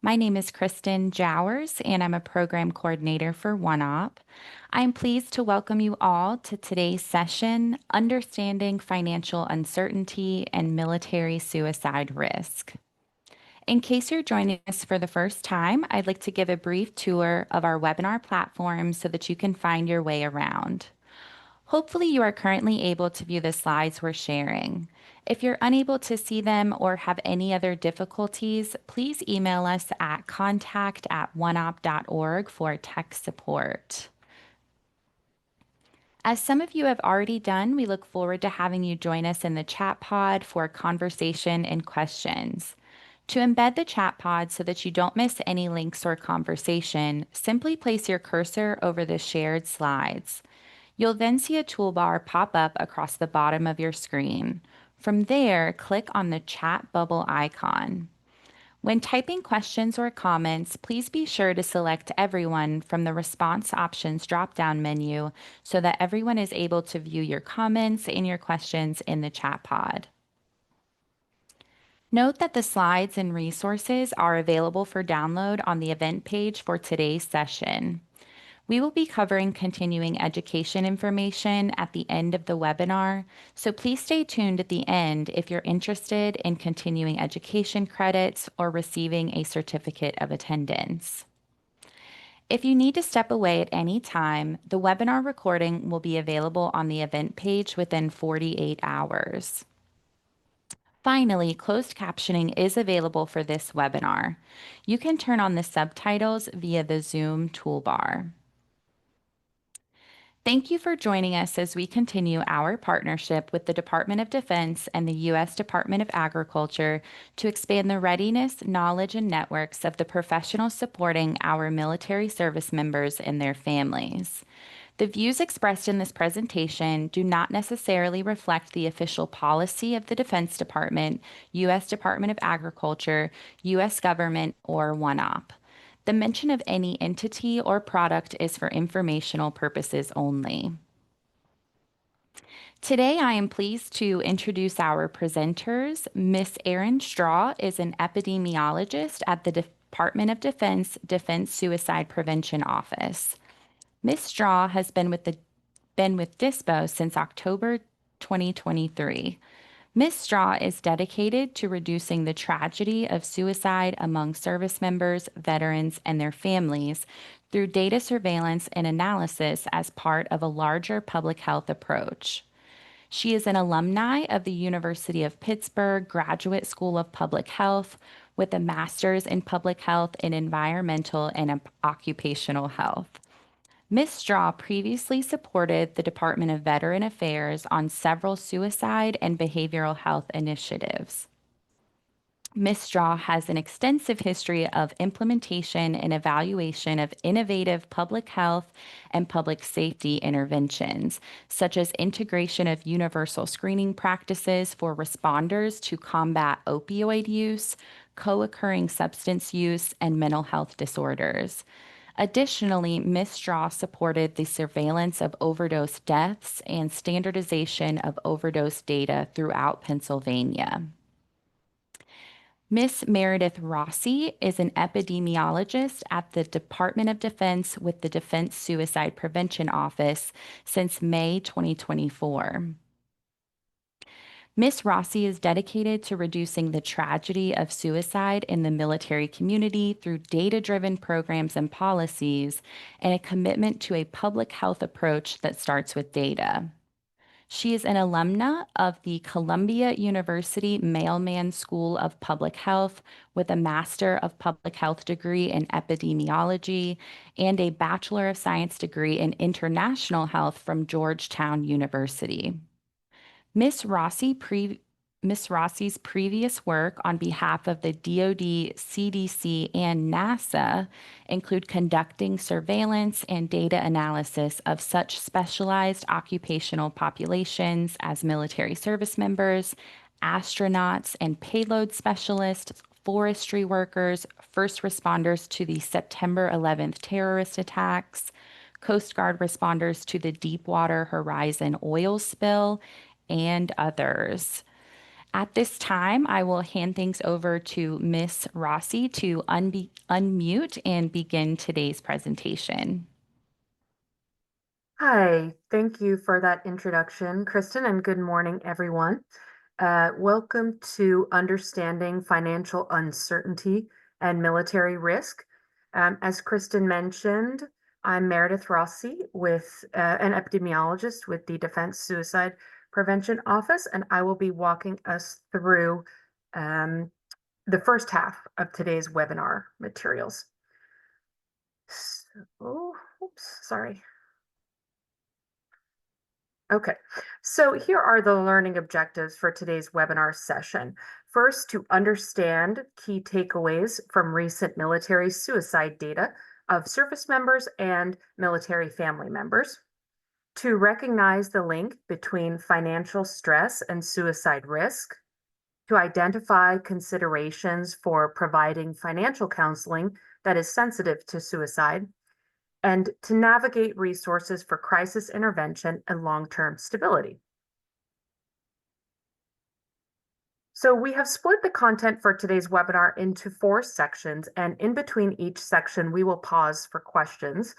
My name is Kristen Jowers, and I'm a program coordinator for OneOp. I'm pleased to welcome you all to today's session, Understanding Financial Uncertainty and Military Suicide Risk. In case you're joining us for the first time, I'd like to give a brief tour of our webinar platform so that you can find your way around. Hopefully, you are currently able to view the slides we're sharing. If you're unable to see them or have any other difficulties, please email us at contact@oneop.org for tech support. As some of you have already done, we look forward to having you join us in the chat pod for conversation and questions. To embed the chat pod so that you don't miss any links or conversation, simply place your cursor over the shared slides. You'll then see a toolbar pop up across the bottom of your screen. From there, click on the chat bubble icon. When typing questions or comments, please be sure to select everyone from the response options drop-down menu so that everyone is able to view your comments and your questions in the chat pod. Note that the slides and resources are available for download on the event page for today's session. We will be covering continuing education information at the end of the webinar, so please stay tuned at the end if you're interested in continuing education credits or receiving a certificate of attendance. If you need to step away at any time, the webinar recording will be available on the event page within 48 hours. Finally, closed captioning is available for this webinar. You can turn on the subtitles via the Zoom toolbar. Thank you for joining us as we continue our partnership with the Department of Defense and the U.S. Department of Agriculture to expand the readiness, knowledge, and networks of the professionals supporting our military service members and their families. The views expressed in this presentation do not necessarily reflect the official policy of the Defense Department, U.S. Department of Agriculture, U.S. government, or OneOp. The mention of any entity or product is for informational purposes only. Today, I am pleased to introduce our presenters. Ms. Erin Straw is an epidemiologist at the Department of Defense Defense Suicide Prevention Office. Ms. Straw has been with DISPO since October 2023. Ms. Straw is dedicated to reducing the tragedy of suicide among service members, veterans, and their families through data surveillance and analysis as part of a larger public health approach. She is an alumni of the University of Pittsburgh Graduate School of Public Health with a master's in public health and environmental and occupational health. Ms. Straw previously supported the Department of Veteran Affairs on several suicide and behavioral health initiatives. Ms. Straw has an extensive history of implementation and evaluation of innovative public health and public safety interventions, such as integration of universal screening practices for responders to combat opioid use, co-occurring substance use, and mental health disorders. Additionally, Ms. Straw supported the surveillance of overdose deaths and standardization of overdose data throughout Pennsylvania. Ms. Meredith Rossi is an epidemiologist at the Department of Defense with the Defense Suicide Prevention Office since May 2024. Ms. Rossi is dedicated to reducing the tragedy of suicide in the military community through data-driven programs and policies and a commitment to a public health approach that starts with data. She is an alumna of the Columbia University Mailman School of Public Health with a Master of Public Health degree in epidemiology and a Bachelor of Science degree in international health from Georgetown University. Ms. Rossi's previous work on behalf of the DoD, CDC, and NASA include conducting surveillance and data analysis of such specialized occupational populations as military service members, astronauts and payload specialists, forestry workers, first responders to the September 11th terrorist attacks, Coast Guard responders to the Deepwater Horizon oil spill, and others. At this time, I will hand things over to Miss Rossi to unmute and begin today's presentation. Hi, thank you for that introduction, Kristen, and good morning, everyone. Welcome to Understanding Financial Uncertainty and Military Risk. As Kristen mentioned, I'm Meredith Rossi, with an epidemiologist with the Defense Suicide Prevention Office, and I will be walking us through the first half of today's webinar materials. Oops, sorry. Okay, so here are the learning objectives for today's webinar session. First, to understand key takeaways from recent military suicide data of service members and military family members. To recognize the link between financial stress and suicide risk. To identify considerations for providing financial counseling that is sensitive to suicide, and to navigate resources for crisis intervention and long-term stability. So we have split the content for today's webinar into 4 sections, and in between each section, we will pause for questions.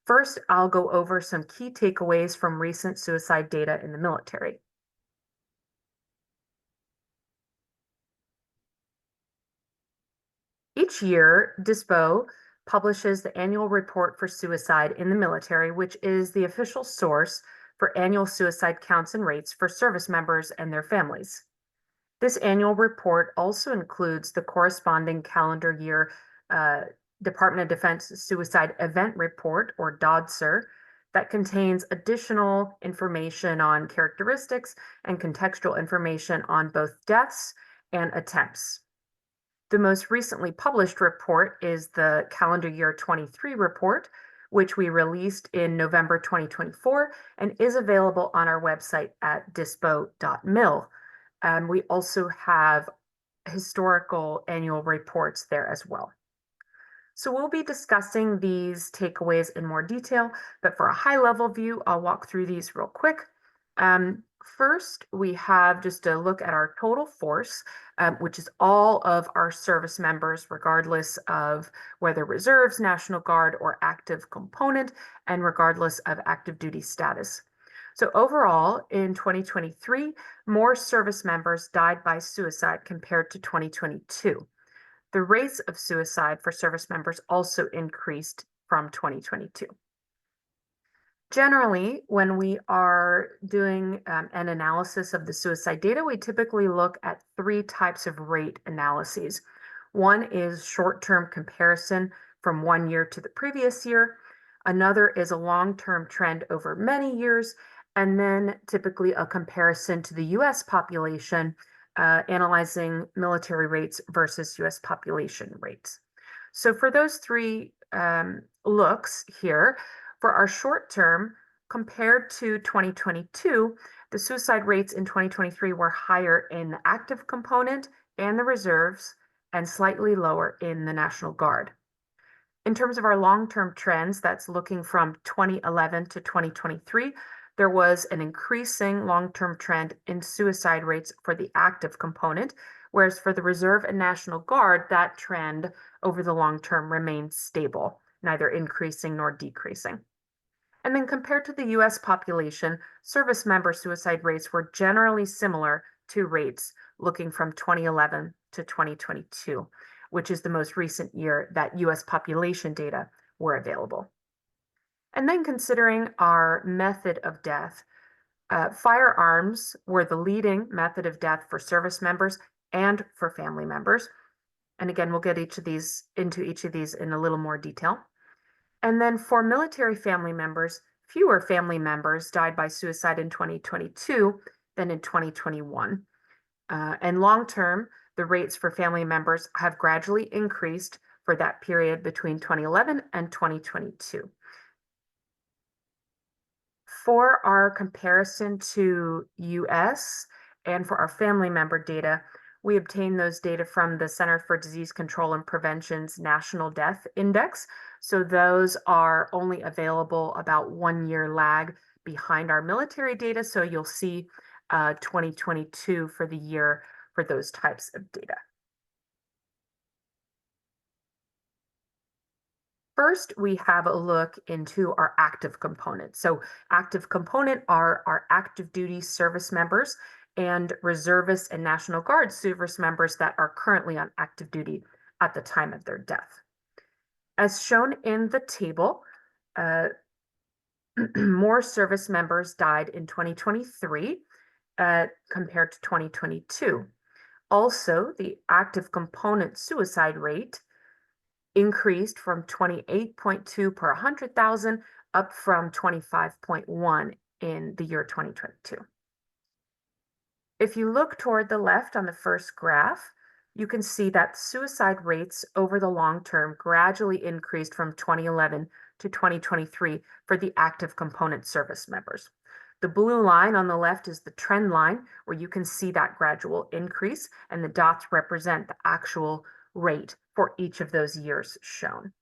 First, I'll go over some key takeaways from recent suicide data in the military. Each year, DISPO publishes the annual report for suicide in the military, which is the official source for annual suicide counts and rates for service members and their families. This annual report also includes the corresponding calendar year Department of Defense Suicide Event Report, or DODSER, that contains additional information on characteristics and contextual information on both deaths and attempts. The most recently published report is the calendar year 23 report, which we released in November 2024 and is available on our website at dispo.mil. We also have historical annual reports there as well. So we'll be discussing these takeaways in more detail, but for a high-level view, I'll walk through these real quick. First, we have just a look at our total force, which is all of our service members, regardless of whether reserves, National Guard, or active component, and regardless of active duty status. So overall, in 2023, more service members died by suicide compared to 2022. The rates of suicide for service members also increased from 2022. Generally, when we are doing an analysis of the suicide data, we typically look at 3 types of rate analyses. One is short-term comparison from 1 year to the previous year. Another is a long-term trend over many years, and then typically a comparison to the US population, analyzing military rates versus US population rates. So for those 3 looks here, for our short term, compared to 2022, the suicide rates in 2023 were higher in the active component and the reserves, and slightly lower in the National Guard. In terms of our long-term trends, that's looking from 2011 to 2023, there was an increasing long-term trend in suicide rates for the active component, whereas for the Reserve and National Guard, that trend over the long term remained stable, neither increasing nor decreasing. And then compared to the US population, service member suicide rates were generally similar to rates looking from 2011 to 2022, which is the most recent year that US population data were available. And then considering our method of death, firearms were the leading method of death for service members and for family members. And again, we'll get into each of these in a little more detail. And then for military family members, fewer family members died by suicide in 2022 than in 2021. And long term, the rates for family members have gradually increased for that period between 2011 and 2022. For our comparison to US and for our family member data, we obtain those data from the Center for Disease Control and Prevention's National Death Index. So those are only available about 1 year lag behind our military data. So you'll see 2022 for the year for those types of data. First, we have a look into our active components. So active component are our active duty service members and reservists and National Guard service members that are currently on active duty at the time of their death. As shown in the table, more service members died in 2023 compared to 2022. Also, the active component suicide rate increased from 28.2 per 100,000 up from 25.1 in the year 2022. If you look toward the left on the first graph, you can see that suicide rates over the long term gradually increased from 2011 to 2023 for the active component service members. The blue line on the left is the trend line, where you can see that gradual increase, and the dots represent the actual rate for each of those years shown.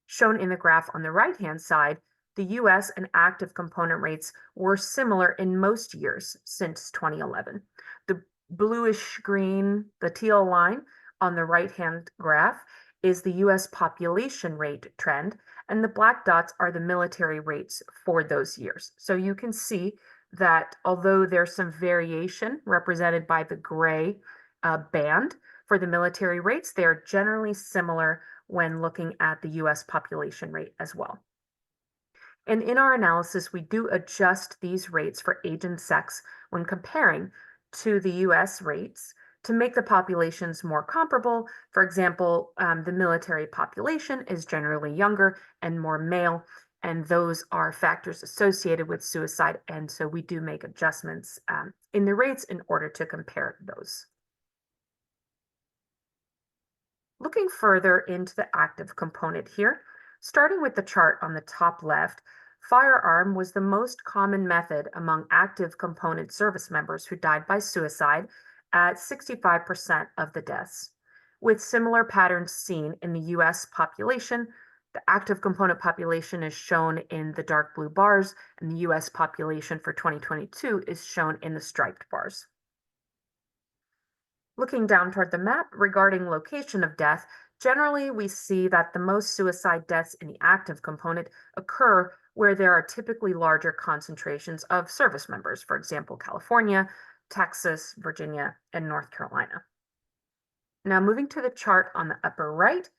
Shown in the graph on the right-hand side, the US and active component rates were similar in most years since 2011. The bluish green, the teal line on the right-hand graph is the US population rate trend, and the black dots are the military rates for those years. So you can see that although there's some variation represented by the gray band for the military rates, they are generally similar when looking at the US population rate as well. And in our analysis, we do adjust these rates for age and sex when comparing to the US rates to make the populations more comparable. For example, the military population is generally younger and more male, and those are factors associated with suicide. And so we do make adjustments in the rates in order to compare those. Looking further into the active component here, starting with the chart on the top left, firearm was the most common method among active component service members who died by suicide at 65% of the deaths. With similar patterns seen in the US population, the active component population is shown in the dark blue bars, and the US population for 2022 is shown in the striped bars. Looking down toward the map regarding location of death, generally we see that the most suicide deaths in the active component occur where there are typically larger concentrations of service members, for example, California, Texas, Virginia, and North Carolina. Now, moving to the chart on the upper right,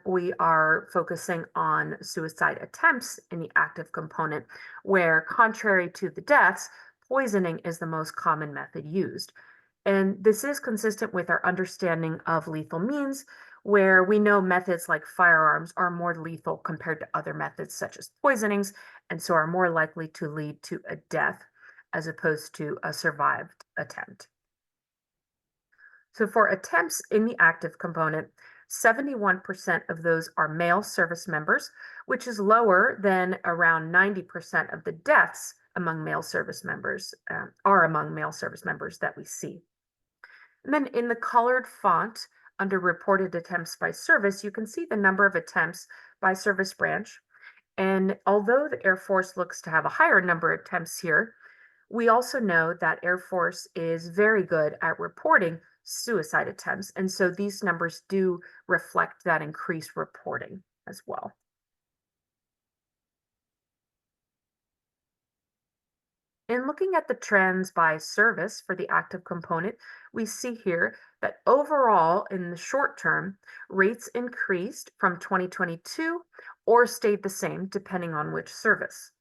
we are focusing on suicide attempts in the active component, where contrary to the deaths, poisoning is the most common method used. And this is consistent with our understanding of lethal means, where we know methods like firearms are more lethal compared to other methods such as poisonings, and so are more likely to lead to a death as opposed to a survived attempt. So for attempts in the active component, 71% of those are male service members, which is lower than around 90% of the deaths among male service members that we see. And then in the colored font under reported attempts by service, you can see the number of attempts by service branch. And although the Air Force looks to have a higher number of attempts here, we also know that Air Force is very good at reporting suicide attempts. And so these numbers do reflect that increased reporting as well. In looking at the trends by service for the active component, we see here that overall in the short term, rates increased from 2022 or stayed the same depending on which service.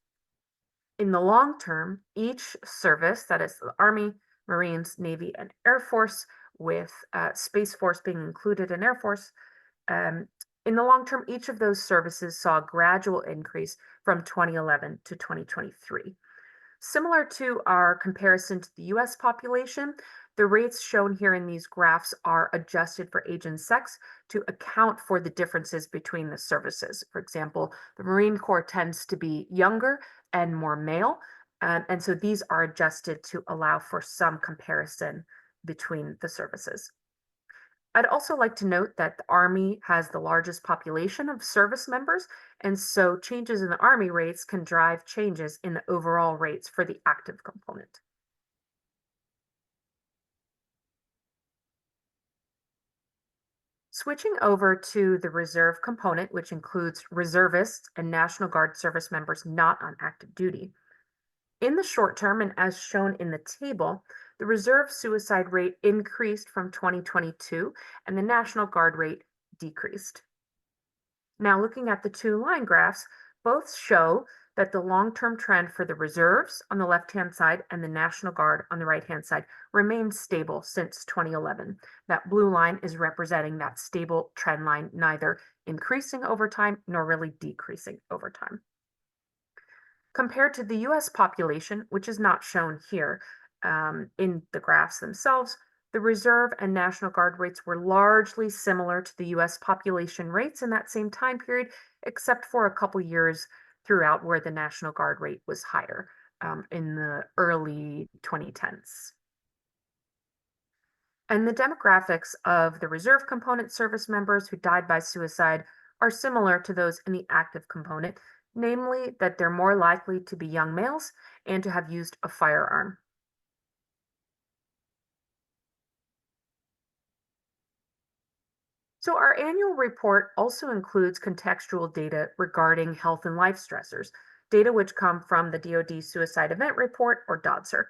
In the long term, each service, that is the Army, Marines, Navy, and Air Force, with Space Force being included in Air Force, in the long term, each of those services saw a gradual increase from 2011 to 2023. Similar to our comparison to the US population, the rates shown here in these graphs are adjusted for age and sex to account for the differences between the services. For example, the Marine Corps tends to be younger and more male, and so these are adjusted to allow for some comparison between the services. I'd also like to note that the Army has the largest population of service members, and so changes in the Army rates can drive changes in the overall rates for the active component. Switching over to the reserve component, which includes reservists and National Guard service members not on active duty. In the short term, and as shown in the table, the reserve suicide rate increased from 2022 and the National Guard rate decreased. Now, looking at the two line graphs, both show that the long-term trend for the reserves on the left-hand side and the National Guard on the right-hand side remains stable since 2011. That blue line is representing that stable trend line, neither increasing over time nor really decreasing over time. Compared to the US population, which is not shown here in the graphs themselves, the Reserve and National Guard rates were largely similar to the US population rates in that same time period, except for a couple years throughout where the National Guard rate was higher in the early 2010s. And the demographics of the reserve component service members who died by suicide are similar to those in the active component, namely that they're more likely to be young males and to have used a firearm. So our annual report also includes contextual data regarding health and life stressors, data which come from the DoD Suicide Event Report, or DODSR.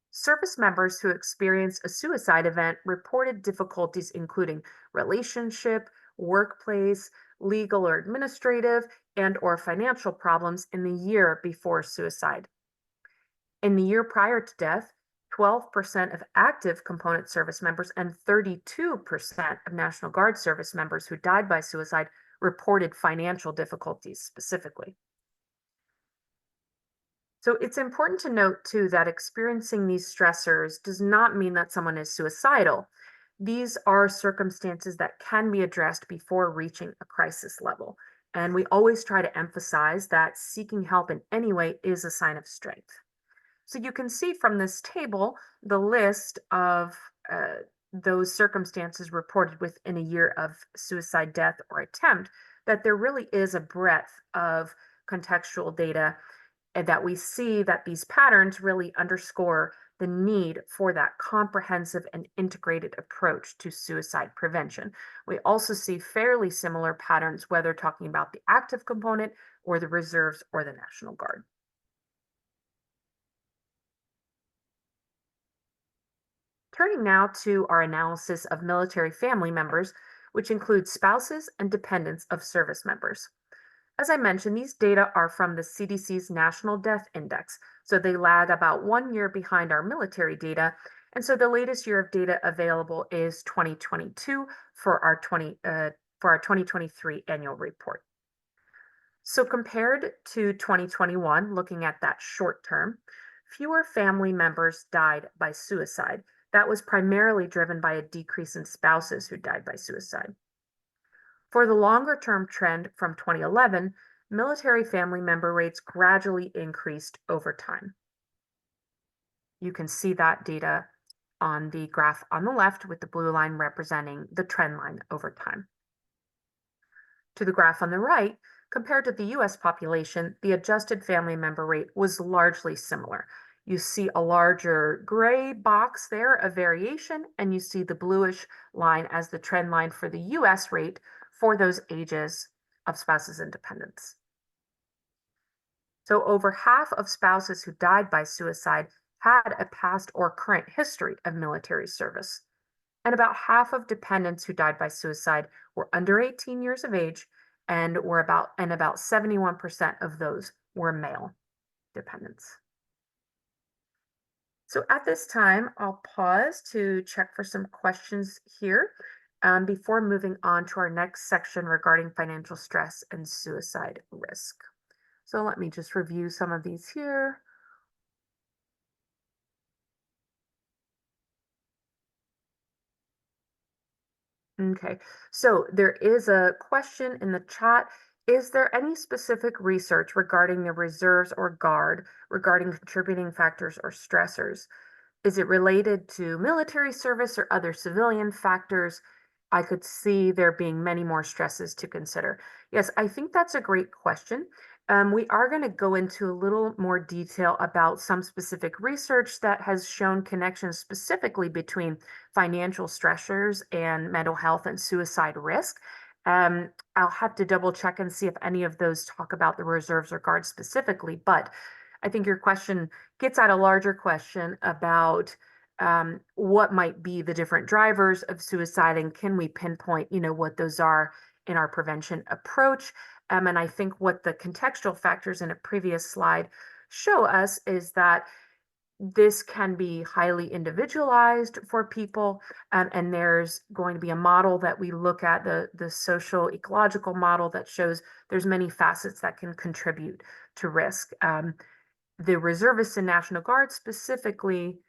Service members who experienced a suicide event reported difficulties including relationship, workplace, legal or administrative, and or financial problems in the year before suicide. In the year prior to death, 12% of active component service members and 32% of National Guard service members who died by suicide reported financial difficulties specifically. So it's important to note too that experiencing these stressors does not mean that someone is suicidal. These are circumstances that can be addressed before reaching a crisis level. And we always try to emphasize that seeking help in any way is a sign of strength. So you can see from this table the list of those circumstances reported within a year of suicide, death, or attempt, that there really is a breadth of contextual data, and that we see that these patterns really underscore the need for that comprehensive and integrated approach to suicide prevention. We also see fairly similar patterns, whether talking about the active component or the reserves or the National Guard. Turning now to our analysis of military family members, which includes spouses and dependents of service members. As I mentioned, these data are from the CDC's National Death Index, so they lag about 1 year behind our military data. And so the latest year of data available is 2022 for our 2023 annual report. So compared to 2021, looking at that short term, fewer family members died by suicide. That was primarily driven by a decrease in spouses who died by suicide. For the longer term trend from 2011, military family member rates gradually increased over time. You can see that data on the graph on the left with the blue line representing the trend line over time. To the graph on the right, compared to the US population, the adjusted family member rate was largely similar. You see a larger gray box there of variation, and you see the bluish line as the trend line for the US rate for those ages of spouses and dependents. So over half of spouses who died by suicide had a past or current history of military service. And about half of dependents who died by suicide were under 18 years of age, and about 71% of those were male dependents. So at this time, I'll pause to check for some questions here before moving on to our next section regarding financial stress and suicide risk. So let me just review some of these here. Okay, so there is a question in the chat. Is there any specific research regarding the reserves or guard regarding contributing factors or stressors? Is it related to military service or other civilian factors? I could see there being many more stresses to consider. Yes, I think that's a great question. We are going to go into a little more detail about some specific research that has shown connections specifically between financial stressors and mental health and suicide risk. I'll have to double check and see if any of those talk about the reserves or guards specifically, but I think your question gets at a larger question about what might be the different drivers of suicide and can we pinpoint, what those are in our prevention approach. And I think what the contextual factors in a previous slide show us is that this can be highly individualized for people. And there's going to be a model that we look at, the social ecological model that shows there's many facets that can contribute to risk. The reservists and National Guard specifically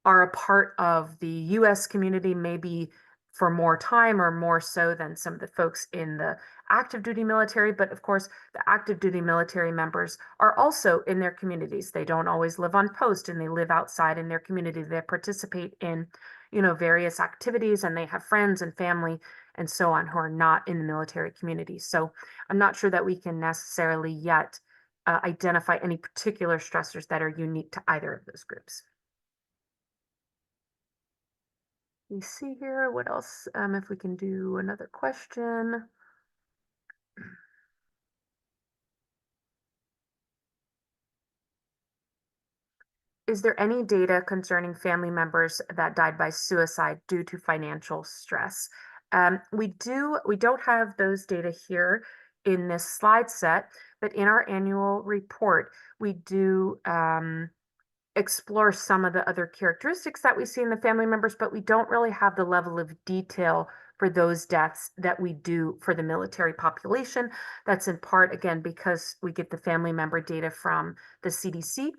are a part of the US community, maybe for more time or more so than some of the folks in the active duty military. But of course, the active duty military members are also in their communities. They don't always live on post and they live outside in their community. They participate in, various activities and they have friends and family and so on who are not in the military community. So I'm not sure that we can necessarily yet identify any particular stressors that are unique to either of those groups. We see here what else, if we can do another question. Is there any data concerning family members that died by suicide due to financial stress? We don't have those data here in this slide set, but in our annual report, we do explore some of the other characteristics that we see in the family members, but we don't really have the level of detail for those deaths that we do for the military population. That's in part, again, because we get the family member data from the CDC.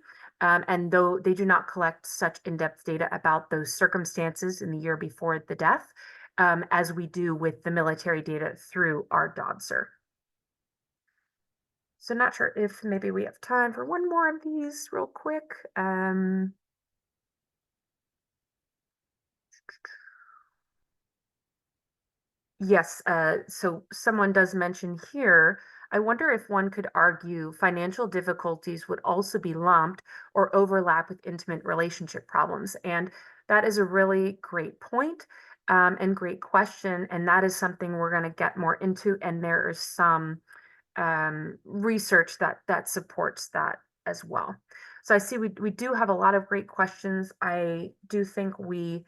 And though they do not collect such in-depth data about those circumstances in the year before the death, as we do with the military data through our DODSR. So not sure if maybe we have time for one more of these real quick. Yes, so someone does mention here, I wonder if one could argue financial difficulties would also be lumped or overlap with intimate relationship problems. And that is a really great point, and great question. And that is something we're going to get more into. And there is some research that supports that as well. So I see we do have a lot of great questions. I do think we,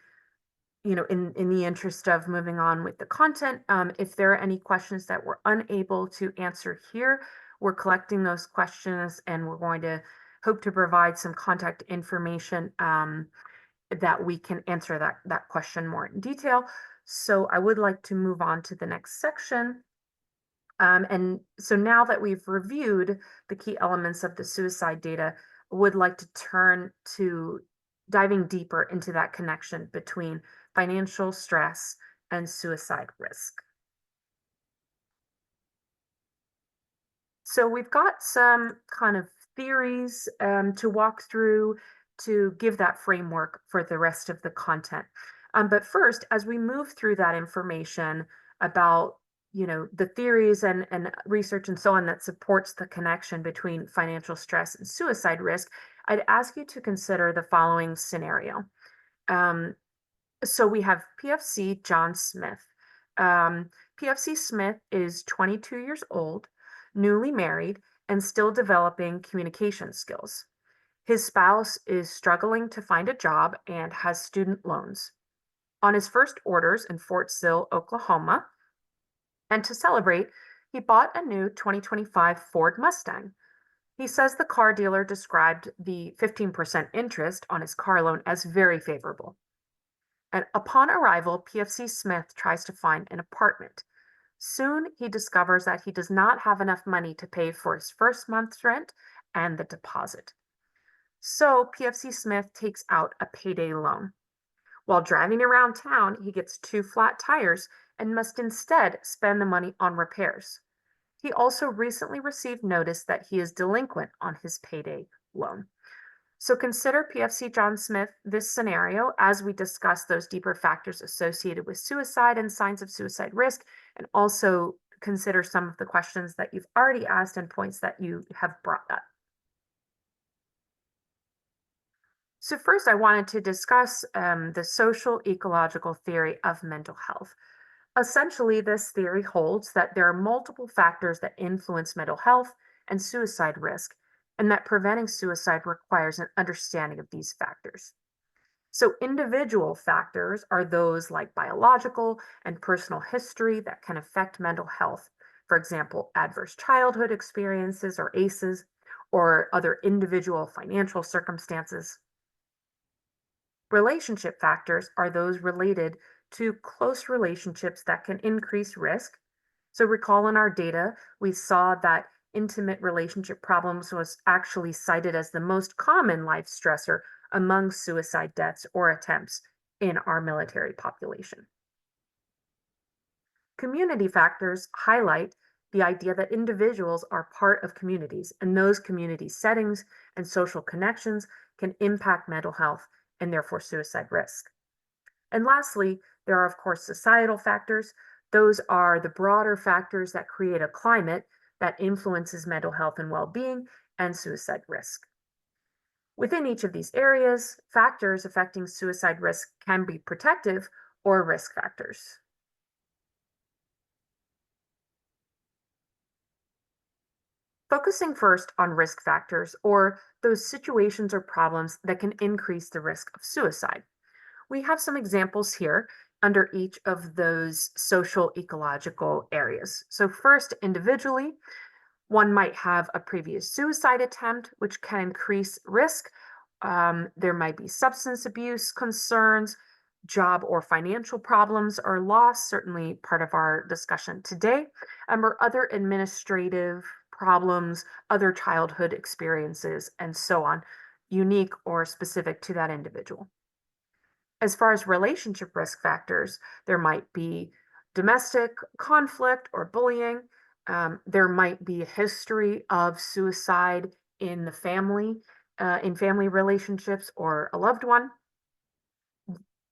in the interest of moving on with the content, if there are any questions that we're unable to answer here, we're collecting those questions and we're going to hope to provide some contact information that we can answer that question more in detail. So I would like to move on to the next section. And so now that we've reviewed the key elements of the suicide data, I would like to turn to diving deeper into that connection between financial stress and suicide risk. So we've got some kind of theories to walk through to give that framework for the rest of the content. But first, as we move through that information about the theories and research and so on that supports the connection between financial stress and suicide risk, I'd ask you to consider the following scenario. So we have PFC John Smith. PFC Smith is 22 years old, newly married, and still developing communication skills. His spouse is struggling to find a job and has student loans. On his first orders in Fort Sill, Oklahoma, and to celebrate, he bought a new 2025 Ford Mustang. He says the car dealer described the 15% interest on his car loan as very favorable. And upon arrival, PFC Smith tries to find an apartment. Soon, he discovers that he does not have enough money to pay for his first month's rent and the deposit. So, PFC Smith takes out a payday loan. While driving around town, he gets two flat tires and must instead spend the money on repairs. He also recently received notice that he is delinquent on his payday loan. So consider PFC John Smith this scenario as we discuss those deeper factors associated with suicide and signs of suicide risk, and also consider some of the questions that you've already asked and points that you have brought up. So first, I wanted to discuss the social ecological theory of mental health. Essentially, this theory holds that there are multiple factors that influence mental health and suicide risk, and that preventing suicide requires an understanding of these factors. So, individual factors are those like biological and personal history that can affect mental health. For example, adverse childhood experiences or ACEs, or other individual financial circumstances. Relationship factors are those related to close relationships that can increase risk. So, recall in our data, we saw that intimate relationship problems was actually cited as the most common life stressor among suicide deaths or attempts in our military population. Community factors highlight the idea that individuals are part of communities, and those community settings and social connections can impact mental health and therefore suicide risk. And lastly, there are, of course, societal factors. Those are the broader factors that create a climate that influences mental health and well being and suicide risk. Within each of these areas, factors affecting suicide risk can be protective or risk factors. Focusing first on risk factors, or those situations or problems that can increase the risk of suicide. We have some examples here under each of those social ecological areas. So, first, individually, one might have a previous suicide attempt, which can increase risk. There might be substance abuse concerns, job or financial problems or loss, certainly part of our discussion today, or other administrative problems, other childhood experiences, and so on, unique or specific to that individual. As far as relationship risk factors, there might be domestic conflict or bullying. There might be a history of suicide in family relationships or a loved one.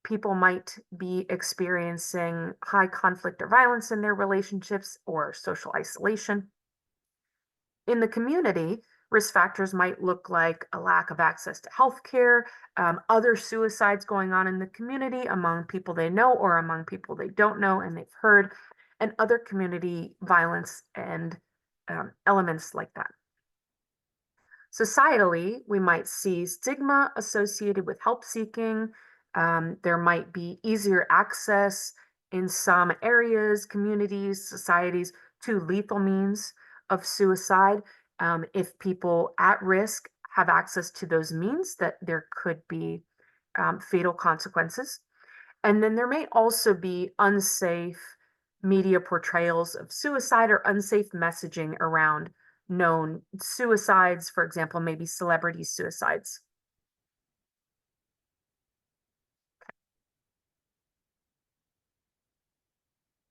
People might be experiencing high conflict or violence in their relationships or social isolation. In the community, risk factors might look like a lack of access to healthcare, other suicides going on in the community among people they know or among people they don't know and they've heard, and other community violence and elements like that. Societally, we might see stigma associated with help seeking. There might be easier access in some areas, communities, societies to lethal means of suicide. If people at risk have access to those means, that there could be fatal consequences. And then there may also be unsafe media portrayals of suicide or unsafe messaging around known suicides, for example, maybe celebrity suicides.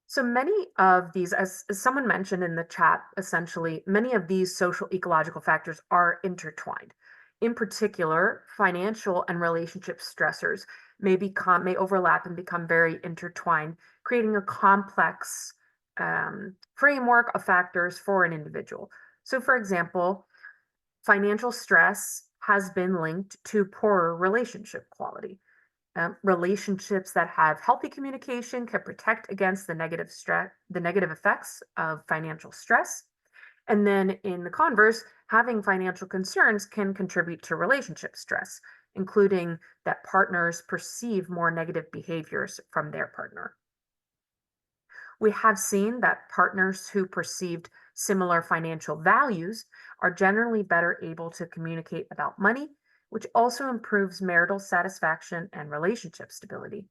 So many of these, as someone mentioned in the chat, essentially, many of these social ecological factors are intertwined. In particular, financial and relationship stressors may overlap and become very intertwined, creating a complex framework of factors for an individual. So, for example, financial stress has been linked to poorer relationship quality. Relationships that have healthy communication can protect against the negative effects of financial stress. And then in the converse, having financial concerns can contribute to relationship stress, including that partners perceive more negative behaviors from their partner. We have seen that partners who perceived similar financial values are generally better able to communicate about money, which also improves marital satisfaction and relationship stability.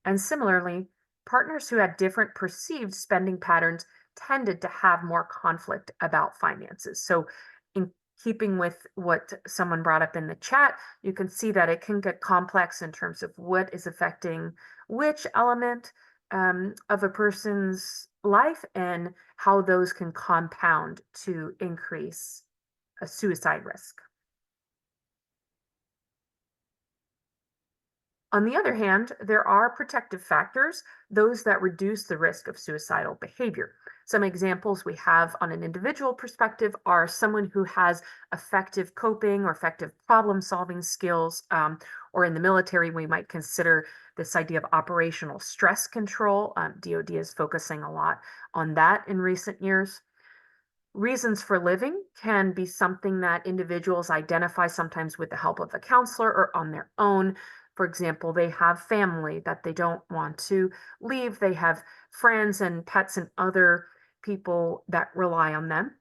And similarly, partners who had different perceived spending patterns tended to have more conflict about finances. So, in keeping with what someone brought up in the chat, you can see that it can get complex in terms of what is affecting which element of a person's life and how those can compound to increase a suicide risk. On the other hand, there are protective factors those that reduce the risk of suicidal behavior. Some examples we have on an individual perspective are someone who has effective coping or effective problem solving skills, or in the military, we might consider this idea of operational stress control. DoD is focusing a lot on that in recent years. Reasons for living can be something that individuals identify sometimes with the help of a counselor or on their own. For example, they have family that they don't want to leave, they have friends and pets and other people that rely on them.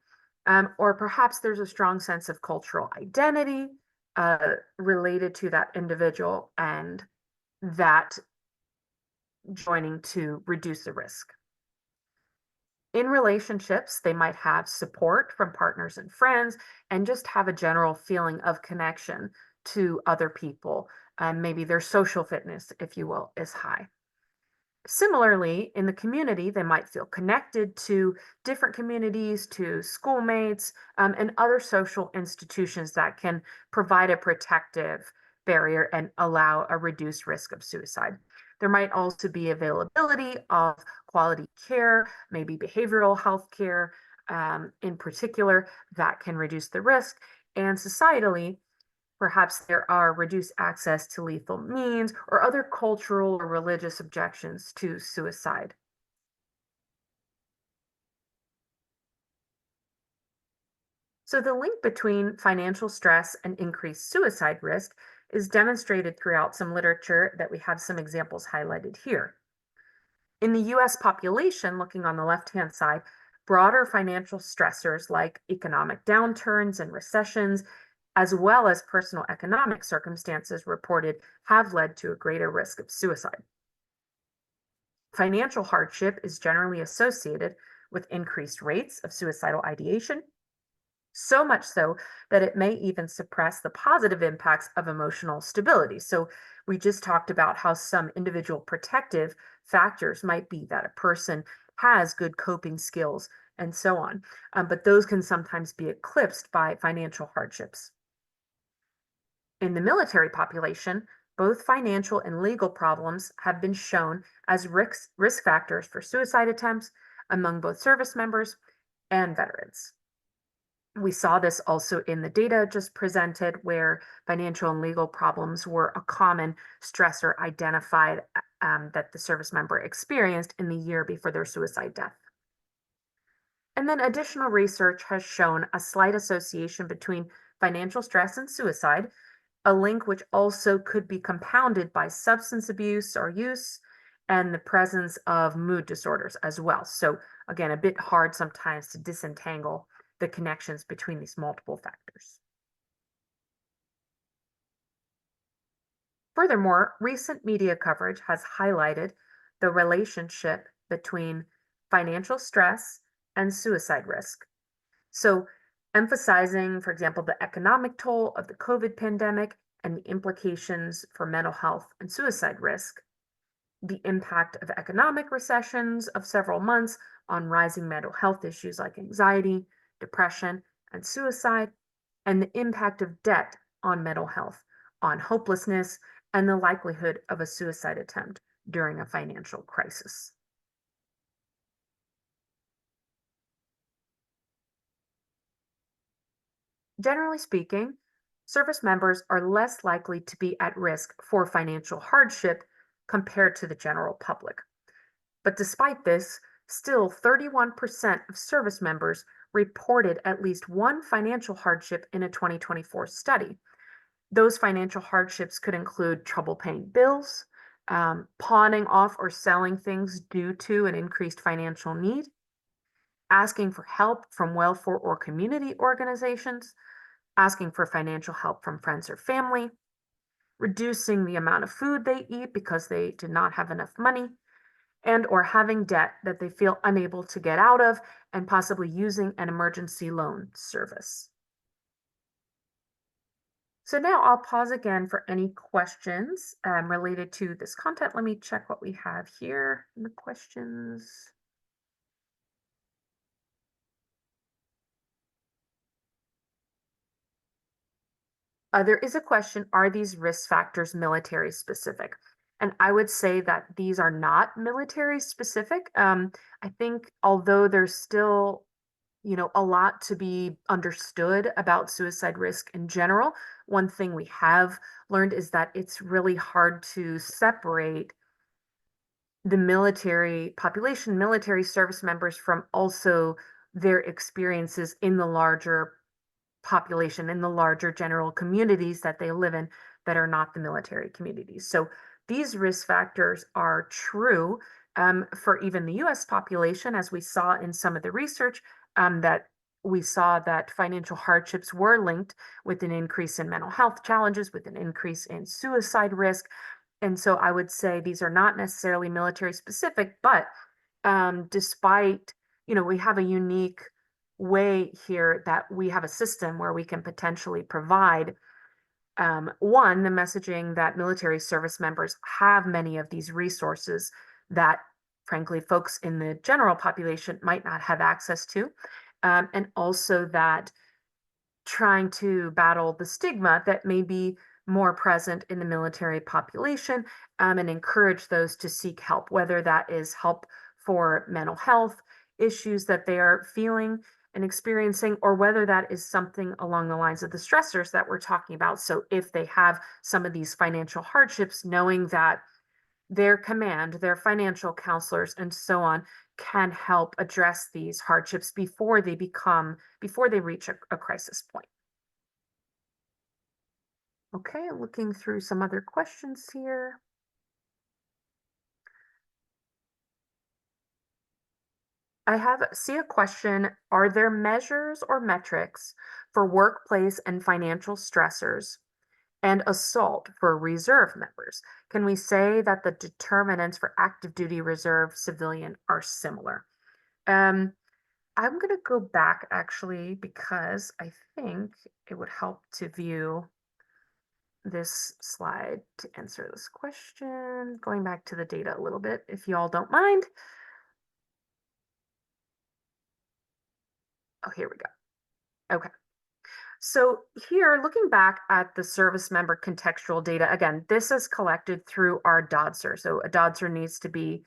Or perhaps there's a strong sense of cultural identity related to that individual and that joining to reduce the risk. In relationships, they might have support from partners and friends and just have a general feeling of connection to other people. Maybe their social fitness, if you will, is high. Similarly, in the community, they might feel connected to different communities, to schoolmates, and other social institutions that can provide a protective barrier and allow a reduced risk of suicide. There might also be availability of quality care, maybe behavioral health care, in particular, that can reduce the risk. And societally, perhaps there are reduced access to lethal means or other cultural or religious objections to suicide. So, the link between financial stress and increased suicide risk is demonstrated throughout some literature that we have some examples highlighted here. In the US population, looking on the left hand side, broader financial stressors like economic downturns and recessions, as well as personal economic circumstances reported, have led to a greater risk of suicide. Financial hardship is generally associated with increased rates of suicidal ideation, so much so that it may even suppress the positive impacts of emotional stability. So, we just talked about how some individual protective factors might be that a person has good coping skills and so on, but those can sometimes be eclipsed by financial hardships. In the military population, both financial and legal problems have been shown as risk factors for suicide attempts among both service members and veterans. We saw this also in the data just presented, where financial and legal problems were a common stressor identified that the service member experienced in the year before their suicide death. And then additional research has shown a slight association between financial stress and suicide, a link which also could be compounded by substance abuse or use and the presence of mood disorders as well. So, again, a bit hard sometimes to disentangle the connections between these multiple factors. Furthermore, recent media coverage has highlighted the relationship between financial stress and suicide risk. So, emphasizing, for example, the economic toll of the COVID pandemic and the implications for mental health and suicide risk, the impact of economic recessions of several months on rising mental health issues like anxiety, depression, and suicide, and the impact of debt on mental health, on hopelessness, and the likelihood of a suicide attempt during a financial crisis. Generally speaking, service members are less likely to be at risk for financial hardship compared to the general public. But despite this, still 31% of service members reported at least one financial hardship in a 2024 study. Those financial hardships could include trouble paying bills, pawning off or selling things due to an increased financial need, asking for help from welfare or community organizations, asking for financial help from friends or family, reducing the amount of food they eat because they did not have enough money, and or having debt that they feel unable to get out of and possibly using an emergency loan service. So now I'll pause again for any questions related to this content. Let me check what we have here in the questions. There is a question, are these risk factors military specific? And I would say that these are not military specific. I think although there's still, a lot to be understood about suicide risk in general, one thing we have learned is that it's really hard to separate the military population, military service members from also their experiences in the larger population, in the larger general communities that they live in that are not the military communities. So these risk factors are true for even the US population, as we saw in some of the research, that we saw that financial hardships were linked with an increase in mental health challenges, with an increase in suicide risk. And so I would say these are not necessarily military specific, but despite, we have a unique way here that we have a system where we can potentially provide one, the messaging that military service members have many of these resources that, frankly, folks in the general population might not have access to, and also that trying to battle the stigma that may be more present in the military population, and encourage those to seek help, whether that is help for mental health issues that they are feeling and experiencing, or whether that is something along the lines of the stressors that we're talking about. So if they have some of these financial hardships, knowing that their command, their financial counselors, and so on can help address these hardships before they reach a crisis point. Okay, looking through some other questions here. See a question, are there measures or metrics for workplace and financial stressors and assault for reserve members? Can we say that the determinants for active duty reserve civilian are similar? I'm going to go back actually because I think it would help to view this slide to answer this question. Going back to the data a little bit, if you all don't mind. Oh, here we go. Okay. So here, looking back at the service member contextual data, again, this is collected through our DODSR. So a DODSR needs to be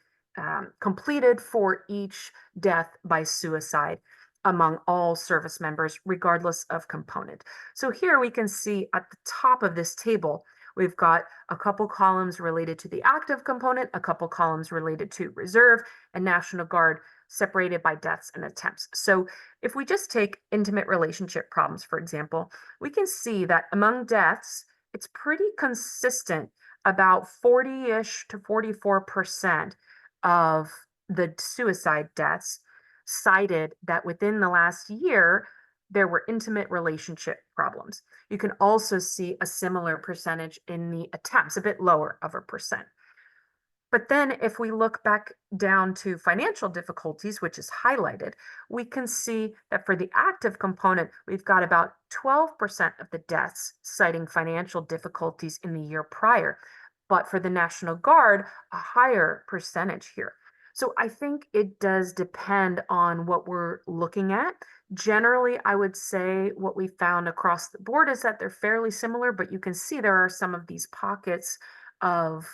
completed for each death by suicide among all service members, regardless of component. So here we can see at the top of this table, we've got a couple columns related to the active component, a couple columns related to reserve and National Guard, separated by deaths and attempts. So if we just take intimate relationship problems, for example, we can see that among deaths, it's pretty consistent. About 40-ish to 44% of the suicide deaths cited that within the last year, there were intimate relationship problems. You can also see a similar percentage in the attempts, a bit lower of a percent. But then if we look back down to financial difficulties, which is highlighted, we can see that for the active component, we've got about 12% of the deaths citing financial difficulties in the year prior. But for the National Guard, a higher percentage here. So I think it does depend on what we're looking at. Generally, I would say what we found across the board is that they're fairly similar, but you can see there are some of these pockets of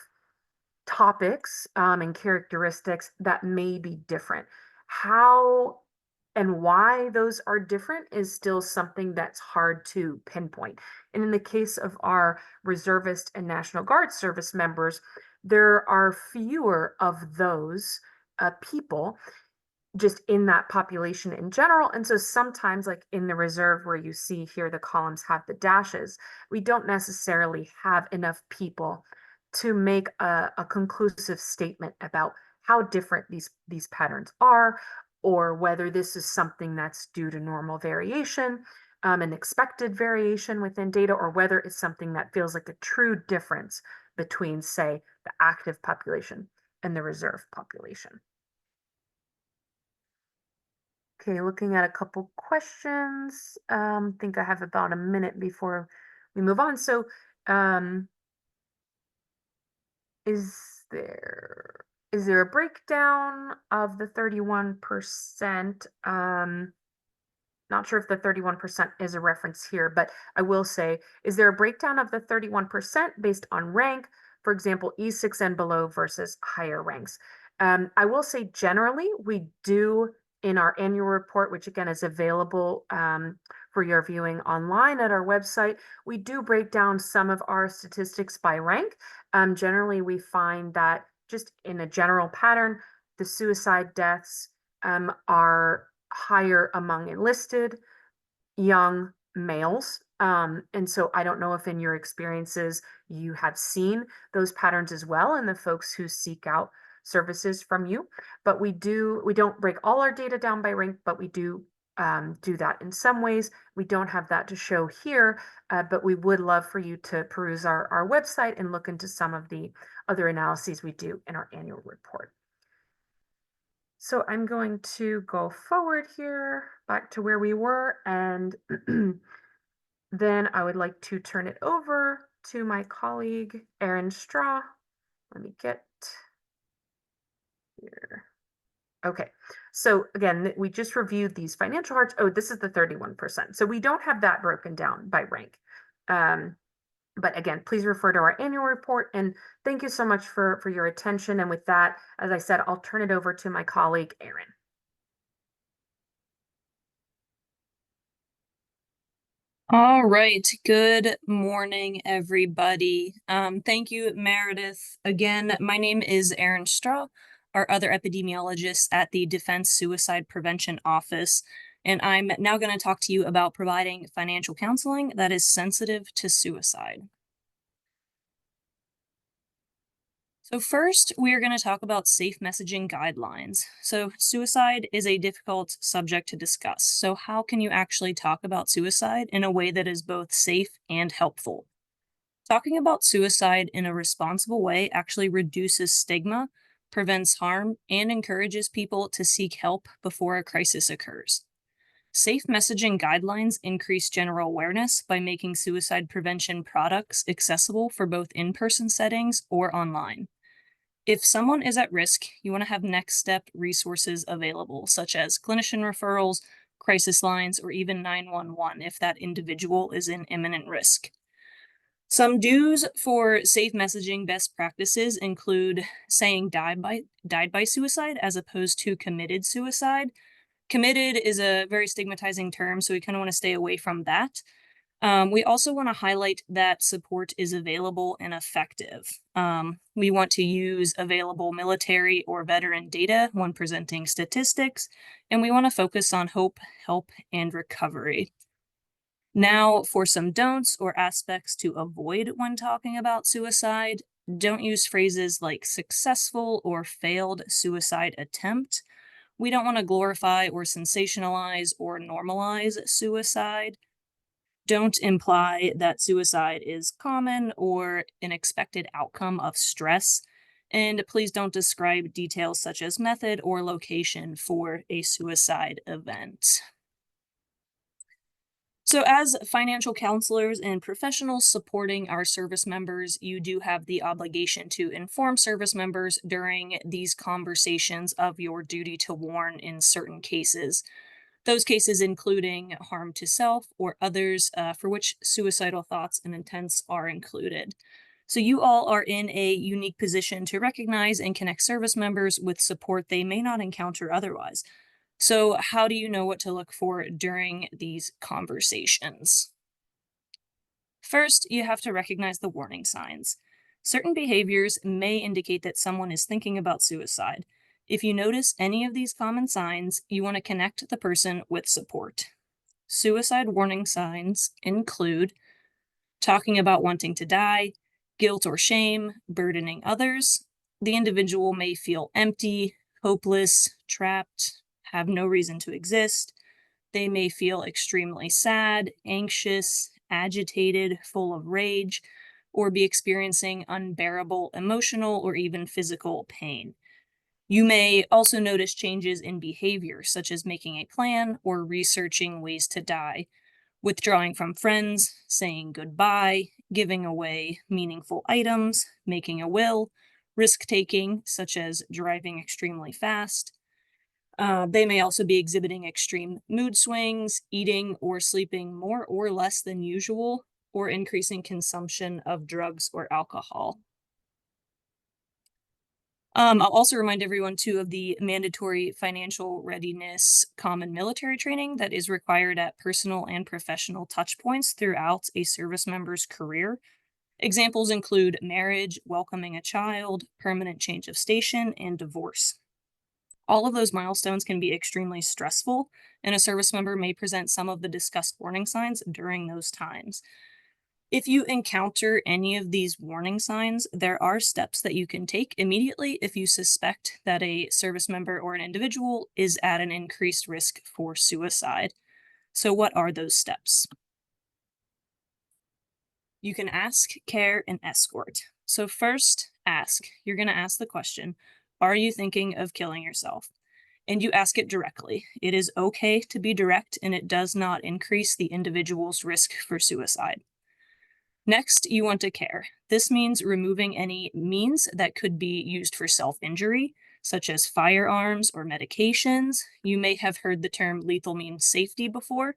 topics and characteristics that may be different. How and why those are different is still something that's hard to pinpoint. And in the case of our reservist and National Guard service members, there are fewer of those people just in that population in general. And so sometimes, like in the reserve where you see here, the columns have the dashes, we don't necessarily have enough people to make a conclusive statement about how different these patterns are, or whether this is something that's due to normal variation, an expected variation within data, or whether it's something that feels like a true difference between, say, the active population and the reserve population. Okay, looking at a couple questions. Think I have about a minute before we move on. So, is there a breakdown of the 31%? Not sure if the 31% is a reference here, but I will say, is there a breakdown of the 31% based on rank, for example, E6 and below versus higher ranks. I will say generally, we do in our annual report, which again is available for your viewing online at our website, we do break down some of our statistics by rank. Generally, we find that just in a general pattern, the suicide deaths are higher among enlisted young males. And so I don't know if in your experiences you have seen those patterns as well in the folks who seek out services from you. But we don't break all our data down by rank, but we do that in some ways. We don't have that to show here, but we would love for you to peruse our website and look into some of the other analyses we do in our annual report. So I'm going to go forward here back to where we were, and then I would like to turn it over to my colleague, Erin Straw. Let me get here. Okay, so again, we just reviewed these financial hearts. Oh, this is the 31%. So we don't have that broken down by rank. But again, please refer to our annual report, and thank you so much for your attention. And with that, as I said, I'll turn it over to my colleague, Erin. All right. Good morning, everybody. Thank you, Meredith. Again, my name is Erin Straw, our other epidemiologist at the Defense Suicide Prevention Office, and I'm now going to talk to you about providing financial counseling that is sensitive to suicide. So first, we are going to talk about safe messaging guidelines. So suicide is a difficult subject to discuss. So how can you actually talk about suicide in a way that is both safe and helpful? Talking about suicide in a responsible way actually reduces stigma, prevents harm, and encourages people to seek help before a crisis occurs. Safe messaging guidelines increase general awareness by making suicide prevention products accessible for both in-person settings or online. If someone is at risk, you want to have next step resources available, such as clinician referrals, crisis lines, or even 911 if that individual is in imminent risk. Some do's for safe messaging best practices include saying died by suicide as opposed to committed suicide. Committed is a very stigmatizing term, so we kind of want to stay away from that. We also want to highlight that support is available and effective. We want to use available military or veteran data when presenting statistics, and we want to focus on hope, help, and recovery. Now, for some don'ts or aspects to avoid when talking about suicide, don't use phrases like successful or failed suicide attempt. We don't want to glorify or sensationalize or normalize suicide. Don't imply that suicide is common or an expected outcome of stress. And please don't describe details such as method or location for a suicide event. So, as financial counselors and professionals supporting our service members, you do have the obligation to inform service members during these conversations of your duty to warn in certain cases. Those cases including harm to self or others for which suicidal thoughts and intents are included. So, you all are in a unique position to recognize and connect service members with support they may not encounter otherwise. So, how do you know what to look for during these conversations? First, you have to recognize the warning signs. Certain behaviors may indicate that someone is thinking about suicide. If you notice any of these common signs, you want to connect the person with support. Suicide warning signs include talking about wanting to die, guilt or shame, burdening others. The individual may feel empty, hopeless, trapped, have no reason to exist. They may feel extremely sad, anxious, agitated, full of rage, or be experiencing unbearable emotional or even physical pain. You may also notice changes in behavior, such as making a plan or researching ways to die, withdrawing from friends, saying goodbye, giving away meaningful items, making a will, risk taking, such as driving extremely fast. They may also be exhibiting extreme mood swings, eating or sleeping more or less than usual, or increasing consumption of drugs or alcohol. I'll also remind everyone too of the mandatory financial readiness common military training that is required at personal and professional touch points throughout a service member's career. Examples include marriage, welcoming a child, permanent change of station, and divorce. All of those milestones can be extremely stressful, and a service member may present some of the discussed warning signs during those times. If you encounter any of these warning signs, there are steps that you can take immediately if you suspect that a service member or an individual is at an increased risk for suicide. So, what are those steps? You can ask, care, and escort. So, first, ask. You're going to ask the question, are you thinking of killing yourself? And you ask it directly. It is okay to be direct, and it does not increase the individual's risk for suicide. Next, you want to care. This means removing any means that could be used for self injury, such as firearms or medications. You may have heard the term lethal means safety before,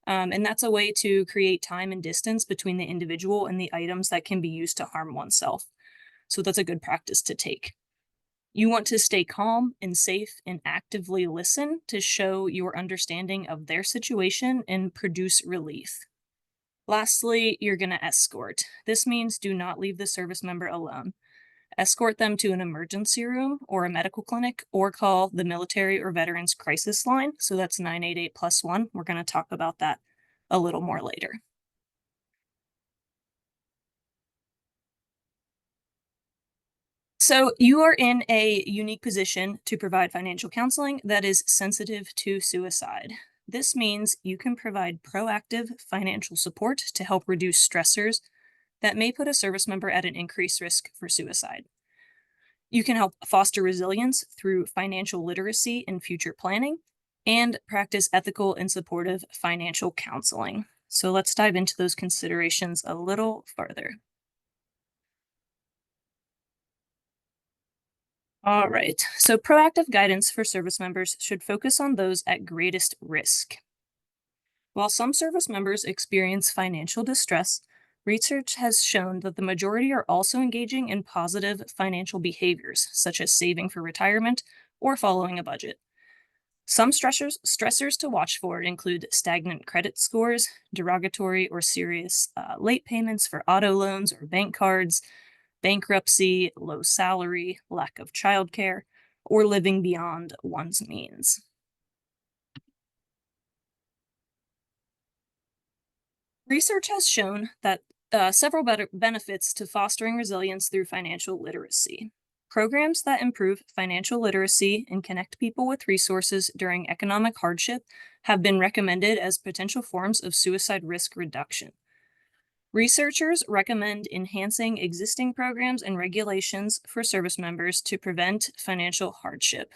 and that's a way to create time and distance between the individual and the items that can be used to harm oneself. So that's a good practice to take. You want to stay calm and safe and actively listen to show your understanding of their situation and produce relief. Lastly, you're going to escort. This means do not leave the service member alone. Escort them to an emergency room or a medical clinic or call the military or veterans crisis line. So that's 988+1. We're going to talk about that a little more later. So you are in a unique position to provide financial counseling that is sensitive to suicide. This means you can provide proactive financial support to help reduce stressors that may put a service member at an increased risk for suicide. You can help foster resilience through financial literacy and future planning, and practice ethical and supportive financial counseling. So let's dive into those considerations a little further. All right, so proactive guidance for service members should focus on those at greatest risk. While some service members experience financial distress, research has shown that the majority are also engaging in positive financial behaviors, such as saving for retirement or following a budget. Some stressors to watch for include stagnant credit scores, derogatory or serious late payments for auto loans or bank cards, bankruptcy, low salary, lack of childcare, or living beyond one's means. Research has shown that several better benefits to fostering resilience through financial literacy. Programs that improve financial literacy and connect people with resources during economic hardship have been recommended as potential forms of suicide risk reduction. Researchers recommend enhancing existing programs and regulations for service members to prevent financial hardship.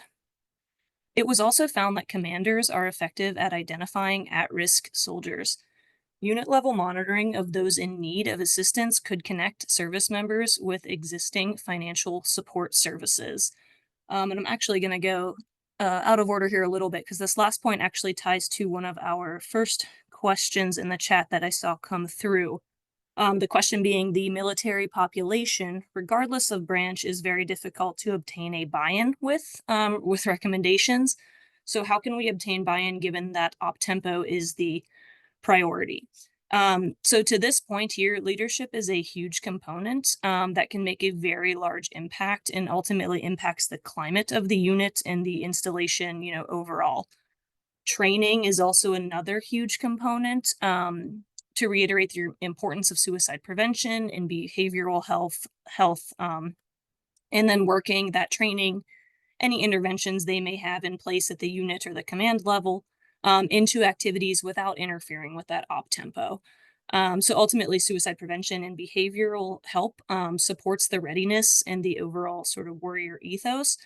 It was also found that commanders are effective at identifying at risk soldiers. Unit level monitoring of those in need of assistance could connect service members with existing financial support services. And I'm actually going to go out of order here a little bit because this last point actually ties to one of our first questions in the chat that I saw come through. The question being the military population, regardless of branch, is very difficult to obtain a buy-in with recommendations. So how can we obtain buy-in given that op tempo is the priority? So to this point here, leadership is a huge component that can make a very large impact and ultimately impacts the climate of the unit and the installation, overall. Training is also another huge component. To reiterate the importance of suicide prevention and behavioral health, and then working that training, any interventions they may have in place at the unit or the command level, into activities without interfering with that op tempo. So ultimately, suicide prevention and behavioral help supports the readiness and the overall sort of warrior ethos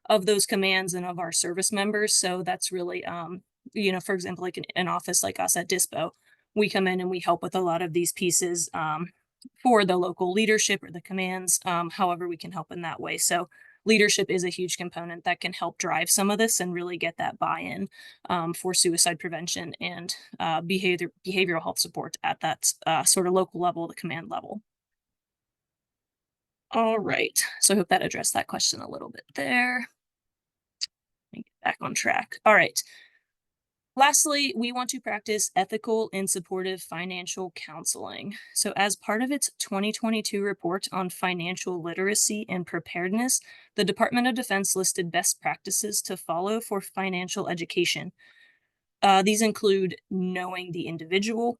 of those commands and of our service members. So that's really, for example, like an office like us at DISPO, we come in and we help with a lot of these pieces for the local leadership or the commands, however we can help in that way. So leadership is a huge component that can help drive some of this and really get that buy-in for suicide prevention and behavioral health support at that sort of local level, the command level. All right. So I hope that addressed that question a little bit there. Let me get back on track. All right. Lastly, we want to practice ethical and supportive financial counseling. So, as part of its 2022 report on financial literacy and preparedness, the Department of Defense listed best practices to follow for financial education. These include knowing the individual,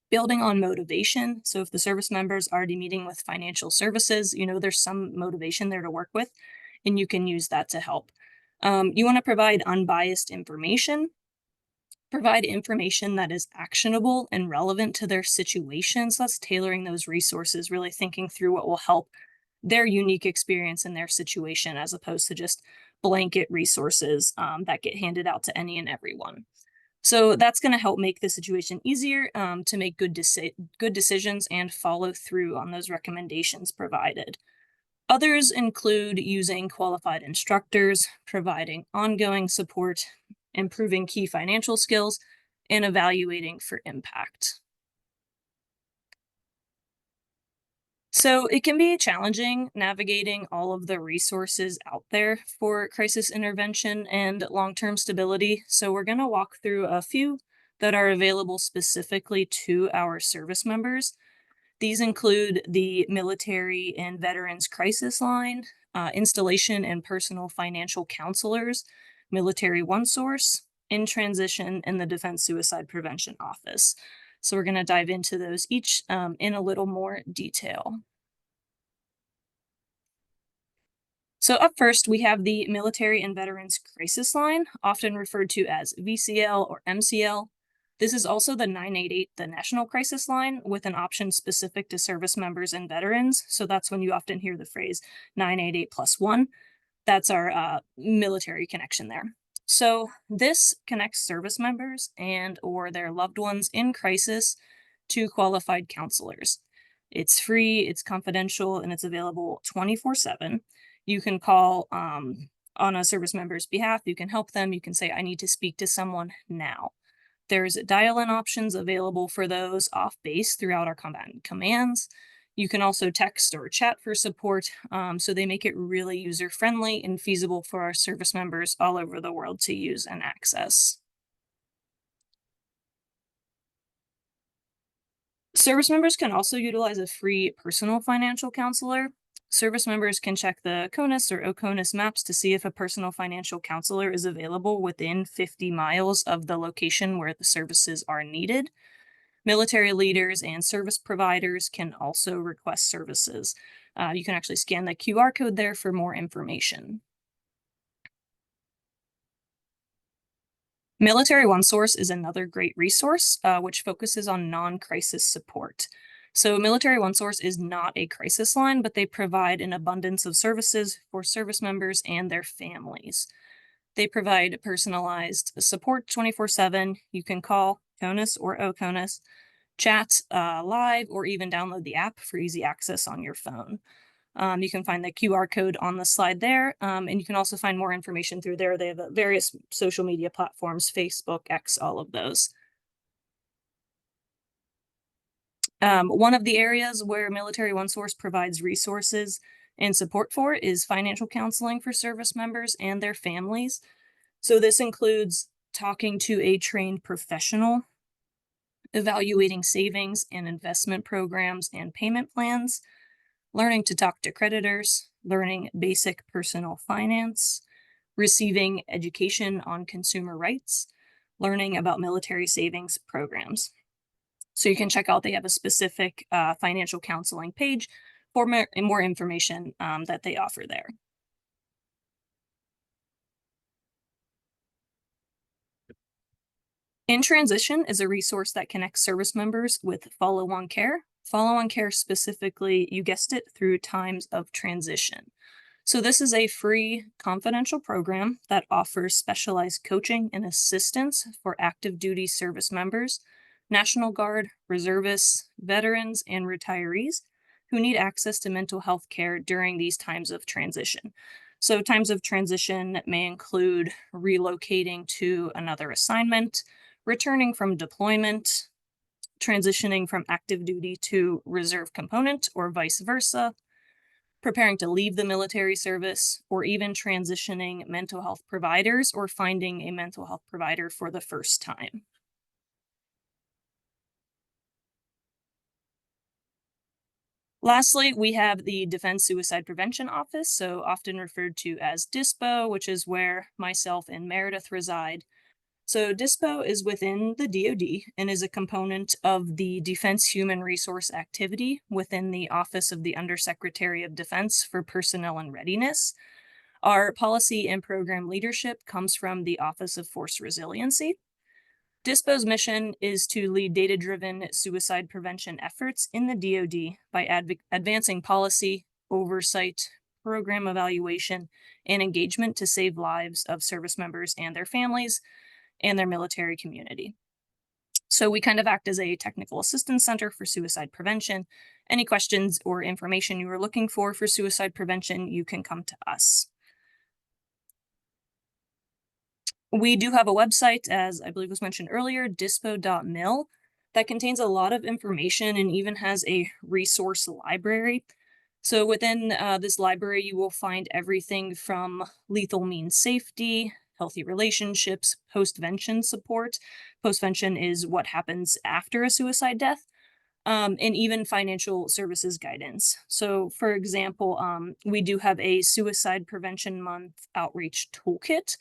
building on motivation. So, if the service member is already meeting with financial services, there's some motivation there to work with, and you can use that to help. You want to provide unbiased information. Provide information that is actionable and relevant to their situation. So that's tailoring those resources, really thinking through what will help their unique experience in their situation, as opposed to just blanket resources that get handed out to any and everyone. So that's going to help make the situation easier to make good decisions and follow through on those recommendations provided. Others include using qualified instructors, providing ongoing support, improving key financial skills, and evaluating for impact. So it can be challenging navigating all of the resources out there for crisis intervention and long-term stability. So we're going to walk through a few that are available specifically to our service members. These include the Military and Veterans Crisis Line, Installation and Personal Financial Counselors, Military OneSource, In Transition, and the Defense Suicide Prevention Office. So we're going to dive into those each in a little more detail. So up first, we have the Military and Veterans Crisis Line, often referred to as VCL or MCL. This is also the 988, the National Crisis Line, with an option specific to service members and veterans. So that's when you often hear the phrase 988 plus one. That's our military connection there. So this connects service members and or their loved ones in crisis to qualified counselors. It's free, it's confidential, and it's available 24/7. You can call on a service member's behalf. You can help them. You can say, I need to speak to someone now. There's dial-in options available for those off base throughout our combatant commands. You can also text or chat for support, so they make it really user-friendly and feasible for our service members all over the world to use and access. Service members can also utilize a free personal financial counselor. Service members can check the CONUS or OCONUS maps to see if a personal financial counselor is available within 50 miles of the location where the services are needed. Military leaders and service providers can also request services. You can actually scan the QR code there for more information. Military OneSource is another great resource, which focuses on non-crisis support. So Military OneSource is not a crisis line, but they provide an abundance of services for service members and their families. They provide personalized support 24/7. You can call CONUS or OCONUS, chat live, or even download the app for easy access on your phone. You can find the QR code on the slide there, and you can also find more information through there. They have various social media platforms, Facebook, X, all of those. One of the areas where Military OneSource provides resources and support for is financial counseling for service members and their families. So this includes talking to a trained professional, evaluating savings and investment programs and payment plans, learning to talk to creditors, learning basic personal finance, receiving education on consumer rights, learning about military savings programs. So you can check out, they have a specific financial counseling page for more information that they offer there. In Transition is a resource that connects service members with follow-on care. Follow-on care specifically, you guessed it, through times of transition. So this is a free confidential program that offers specialized coaching and assistance for active duty service members, National Guard, reservists, veterans, and retirees who need access to mental health care during these times of transition. So times of transition may include relocating to another assignment, returning from deployment, transitioning from active duty to reserve component, or vice versa, preparing to leave the military service, or even transitioning mental health providers or finding a mental health provider for the first time. Lastly, we have the Defense Suicide Prevention Office, so often referred to as DISPO, which is where myself and Meredith reside. So DISPO is within the DoD and is a component of the Defense Human Resource Activity within the Office of the Undersecretary of Defense for Personnel and Readiness. Our policy and program leadership comes from the Office of Force Resiliency. DISPO's mission is to lead data-driven suicide prevention efforts in the DoD by advancing policy, oversight, program evaluation, and engagement to save lives of service members and their families and their military community. So we kind of act as a technical assistance center for suicide prevention. Any questions or information you are looking for suicide prevention, you can come to us. We do have a website, as I believe was mentioned earlier, dispo.mil, that contains a lot of information and even has a resource library. So within this library, you will find everything from lethal means safety, healthy relationships, postvention support. Postvention is what happens after a suicide death, and even financial services guidance. So, for example, we do have a Suicide Prevention Month outreach toolkit.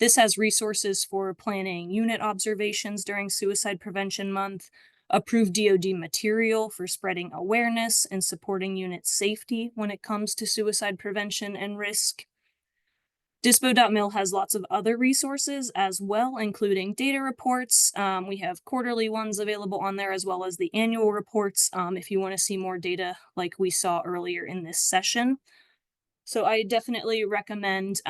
This has resources for planning unit observations during Suicide Prevention Month, approved DoD material for spreading awareness and supporting unit safety when it comes to suicide prevention and risk. Dispo.mil has lots of other resources as well, including data reports. We have quarterly ones available on there, as well as the annual reports if you want to see more data like we saw earlier in this session. So I definitely recommend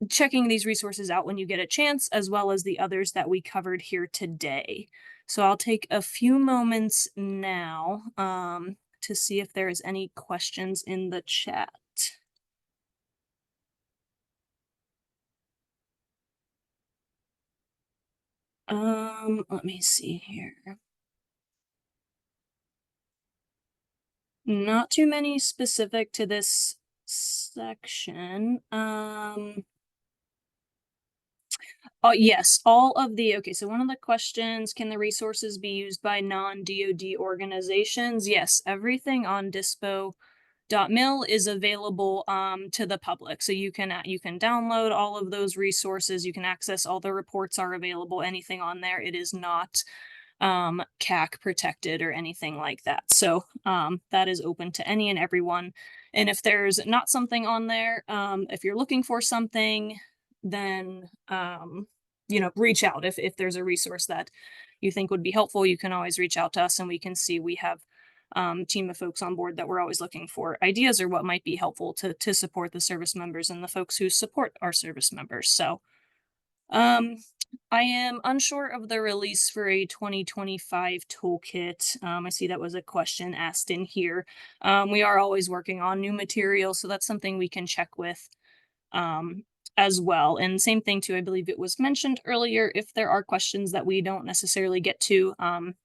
checking these resources out when you get a chance, as well as the others that we covered here today. So I'll take a few moments now to see if there's any questions in the chat. Let me see here. Not too many specific to this section. Oh, yes, all of the, okay, so one of the questions, can the resources be used by non-DoD organizations? Yes, everything on dispo.mil is available to the public. So you can download all of those resources, you can access all the reports are available, anything on there. It is not CAC protected or anything like that. So that is open to any and everyone. And if there's not something on there, if you're looking for something, then reach out. If there's a resource that you think would be helpful, you can always reach out to us and we can see. We have team of folks on board that we're always looking for ideas or what might be helpful to support the service members and the folks who support our service members. So I am unsure of the release for a 2025 toolkit. I see that was a question asked in here. We are always working on new material, so that's something we can check with as well. And same thing too, I believe it was mentioned earlier, if there are questions that we don't necessarily get to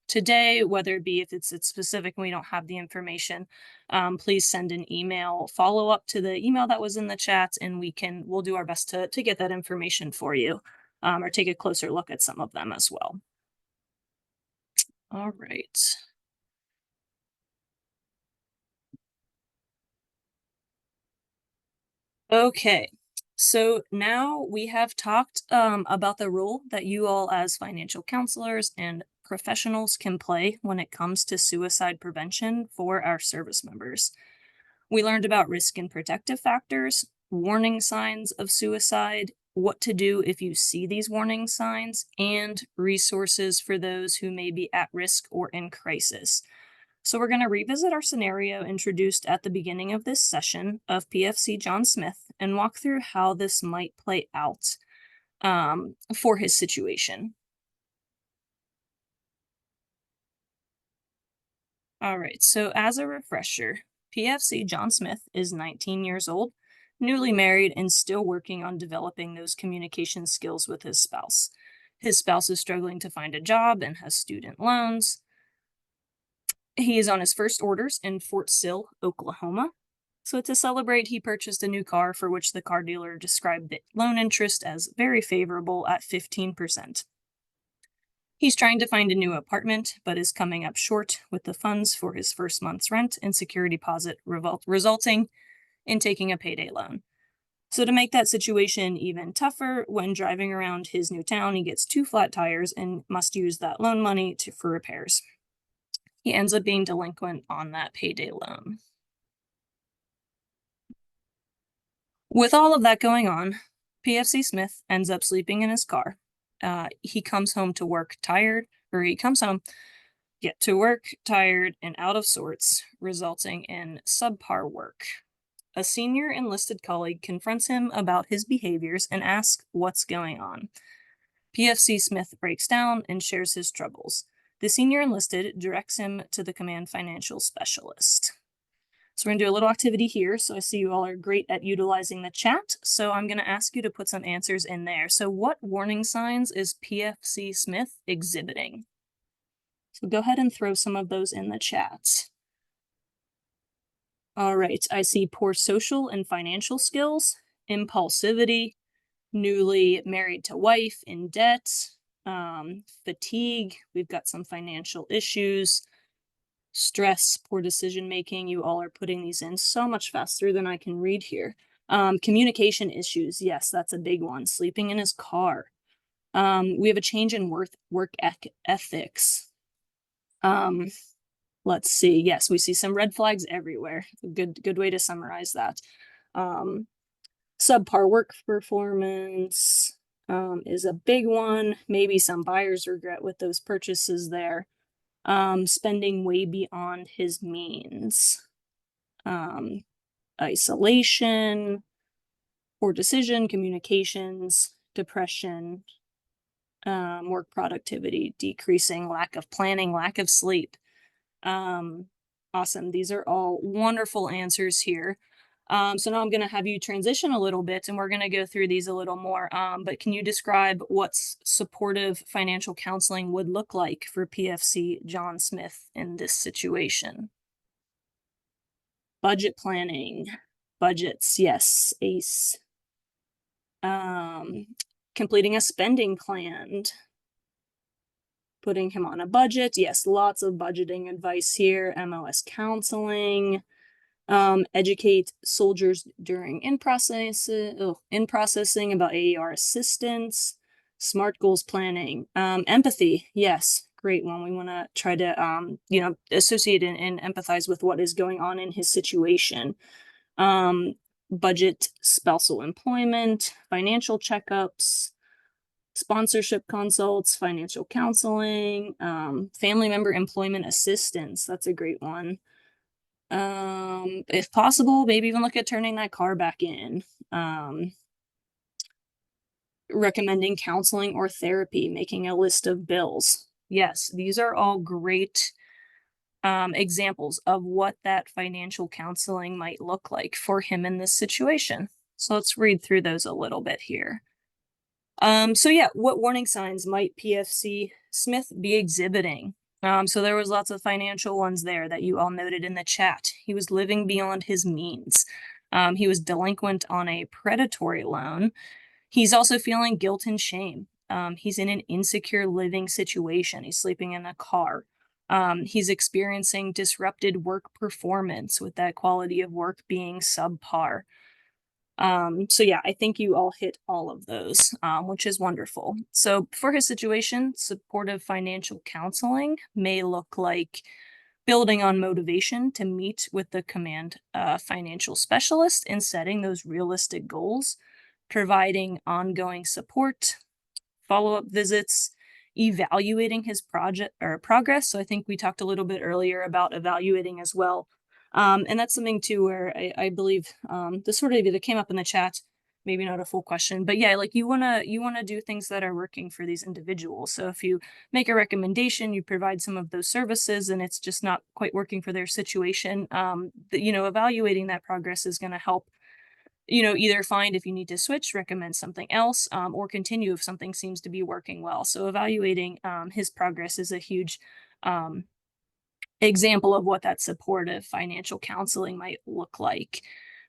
today, whether it be if it's specific and we don't have the information, please send an email follow up to the email that was in the chat and we'll do our best to get that information for you, or take a closer look at some of them as well. All right. Okay, so now we have talked about the role that you all as financial counselors and professionals can play when it comes to suicide prevention for our service members. We learned about risk and protective factors, warning signs of suicide, what to do if you see these warning signs, and resources for those who may be at risk or in crisis. So we're going to revisit our scenario introduced at the beginning of this session of PFC John Smith and walk through how this might play out for his situation. All right, so as a refresher, PFC John Smith is 19 years old, newly married, and still working on developing those communication skills with his spouse. His spouse is struggling to find a job and has student loans. He is on his first orders in Fort Sill, Oklahoma. So to celebrate, he purchased a new car for which the car dealer described the loan interest as very favorable at 15%. He's trying to find a new apartment, but is coming up short with the funds for his first month's rent and security deposit, resulting in taking a payday loan. So, to make that situation even tougher, when driving around his new town, he gets two flat tires and must use that loan money for repairs. He ends up being delinquent on that payday loan. With all of that going on, PFC Smith ends up sleeping in his car. He comes home to work tired, or he comes home, get to work tired and out of sorts, resulting in subpar work. A senior enlisted colleague confronts him about his behaviors and asks what's going on. PFC Smith breaks down and shares his troubles. The senior enlisted directs him to the command financial specialist. So we're going to do a little activity here. So I see you all are great at utilizing the chat. So I'm going to ask you to put some answers in there. So what warning signs is PFC Smith exhibiting? So go ahead and throw some of those in the chat. All right, I see poor social and financial skills, impulsivity, newly married to wife, in debt, fatigue. We've got some financial issues, stress, poor decision making. You all are putting these in so much faster than I can read here. Communication issues. Yes, that's a big one. Sleeping in his car. We have a change in work ethics. Let's see. Yes, we see some red flags everywhere. Good way to summarize that. Subpar work performance is a big one. Maybe some buyer's regret with those purchases there. Spending way beyond his means. Isolation, poor decision, communications, depression, work productivity decreasing, lack of planning, lack of sleep. Awesome. These are all wonderful answers here. So now I'm going to have you transition a little bit and we're going to go through these a little more. But can you describe what supportive financial counseling would look like for PFC John Smith in this situation? Budget planning, budgets, yes, ACE. Completing a spending plan, putting him on a budget. Yes, lots of budgeting advice here. MOS counseling, educate soldiers during in processing about AER assistance, SMART goals planning, empathy. Yes, great one. We want to try to, associate and empathize with what is going on in his situation. Budget spousal employment, financial checkups, sponsorship consults, financial counseling, family member employment assistance. That's a great one. If possible, maybe even look at turning that car back in. Recommending counseling or therapy, making a list of bills. Yes, these are all great examples of what that financial counseling might look like for him in this situation. So let's read through those a little bit here. So yeah, what warning signs might PFC Smith be exhibiting? So there was lots of financial ones there that you all noted in the chat. He was living beyond his means. He was delinquent on a predatory loan. He's also feeling guilt and shame. He's in an insecure living situation. He's sleeping in a car. He's experiencing disrupted work performance with that quality of work being subpar. So yeah, I think you all hit all of those, which is wonderful. So for his situation, supportive financial counseling may look like building on motivation to meet with the command financial specialist and setting those realistic goals, providing ongoing support, follow-up visits, evaluating his project or progress. So I think we talked a little bit earlier about evaluating as well. And that's something too where I believe this sort of either came up in the chat, maybe not a full question, but yeah, like you wanna do things that are working for these individuals. So if you make a recommendation, you provide some of those services and it's just not quite working for their situation, evaluating that progress is gonna help either find if you need to switch, recommend something else, or continue if something seems to be working well. So evaluating his progress is a huge example of what that supportive financial counseling might look like.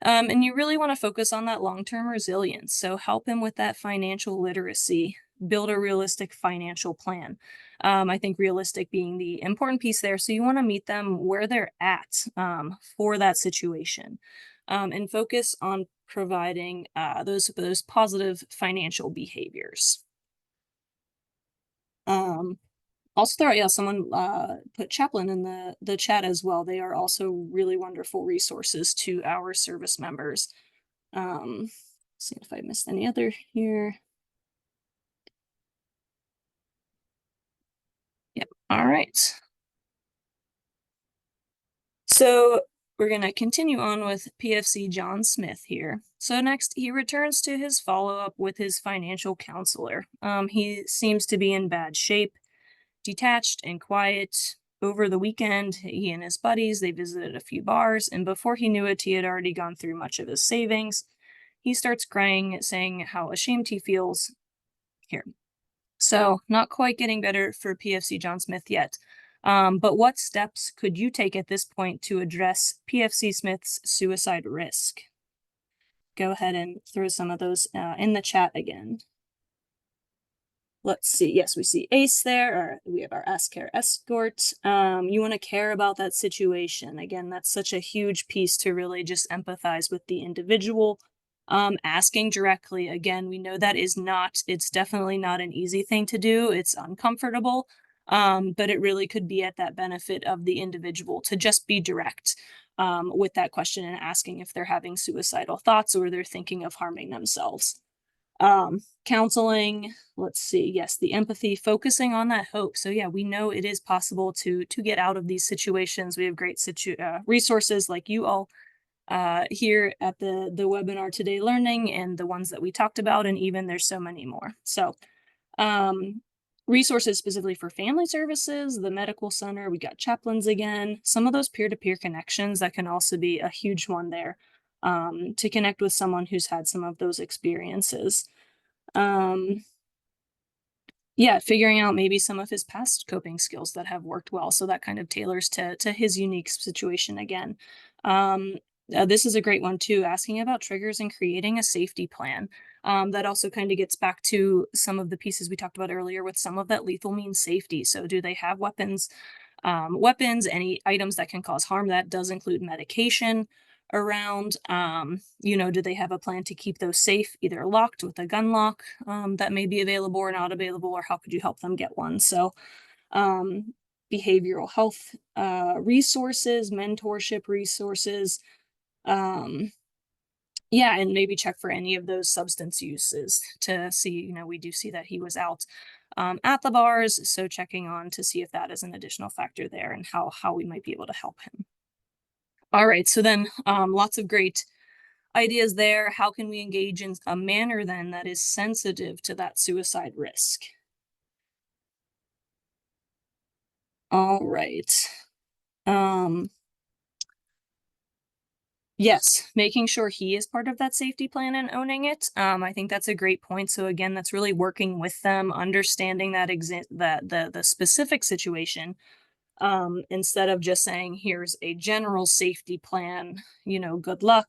And you really want to focus on that long term resilience. So help him with that financial literacy, build a realistic financial plan. I think realistic being the important piece there. So you want to meet them where they're at for that situation, and focus on providing those positive financial behaviors. Um, Also throw out, yeah, someone put Chaplain in the chat as well. They are also really wonderful resources to our service members. See if I missed any other here. Yep. All right. So we're going to continue on with PFC John Smith here. So next, he returns to his follow-up with his financial counselor. He seems to be in bad shape, detached and quiet. Over the weekend, he and his buddies, they visited a few bars, and before he knew it, he had already gone through much of his savings. He starts crying, saying how ashamed he feels here. So, not quite getting better for PFC John Smith yet. But what steps could you take at this point to address PFC Smith's suicide risk? Go ahead and throw some of those in the chat again. Let's see. Yes, we see Ace there, or we have our Ask Care Escort. You want to care about that situation. Again, that's such a huge piece to really just empathize with the individual. Asking directly, again, we know that it's definitely not an easy thing to do. It's uncomfortable, but it really could be at that benefit of the individual to just be direct with that question and asking if they're having suicidal thoughts or they're thinking of harming themselves. Counseling, let's see, yes, the empathy, focusing on that hope. So yeah, we know it is possible to get out of these situations. We have great resources like you all here at the webinar today learning, and the ones that we talked about, and even there's so many more. So resources specifically for family services, the medical center, we got chaplains again, some of those peer-to-peer connections, that can also be a huge one there, to connect with someone who's had some of those experiences. Yeah, figuring out maybe some of his past coping skills that have worked well. So that kind of tailors to his unique situation again. This is a great one too, asking about triggers and creating a safety plan. That also kind of gets back to some of the pieces we talked about earlier with some of that lethal means safety. So do they have weapons? Any items that can cause harm? That does include medication around. Do they have a plan to keep those safe, either locked with a gun lock that may be available or not available, or how could you help them get one? So behavioral health resources, mentorship resources, yeah, and maybe check for any of those substance uses to see, we do see that he was out at the bars, so checking on to see if that is an additional factor there and how we might be able to help him. All right, so then lots of great ideas there. How can we engage in a manner then that is sensitive to that suicide risk? All right. Yes, making sure he is part of that safety plan and owning it. I think that's a great point. So again, that's really working with them, understanding that the specific situation, instead of just saying, here's a general safety plan, good luck.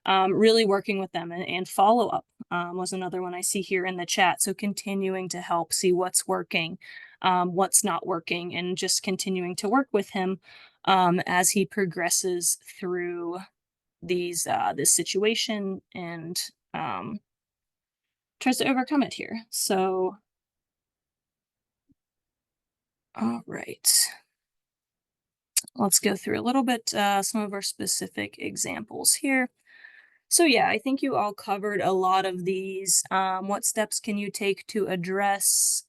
Really working with them, and follow up was another one I see here in the chat. So continuing to help see what's working, what's not working, and just continuing to work with him as he progresses through this situation and tries to overcome it here. So, all right. Let's go through a little bit some of our specific examples here. So yeah, I think you all covered a lot of these. What steps can you take to address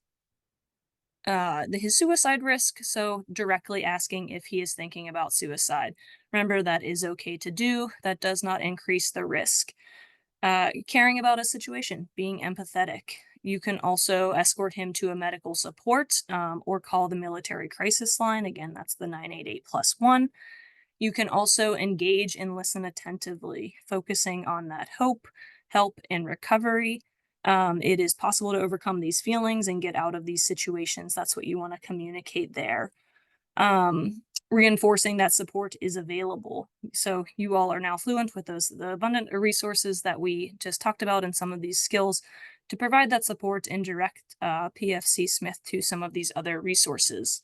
his suicide risk? So directly asking if he is thinking about suicide. Remember, that is okay to do. That does not increase the risk. Caring about a situation, being empathetic. You can also escort him to a medical support or call the military crisis line. Again, that's the 988+1. You can also engage and listen attentively, focusing on that hope, help, and recovery. It is possible to overcome these feelings and get out of these situations. That's what you want to communicate there. reinforcing that support is available. So you all are now fluent with the abundant resources that we just talked about and some of these skills to provide that support and direct PFC Smith to some of these other resources.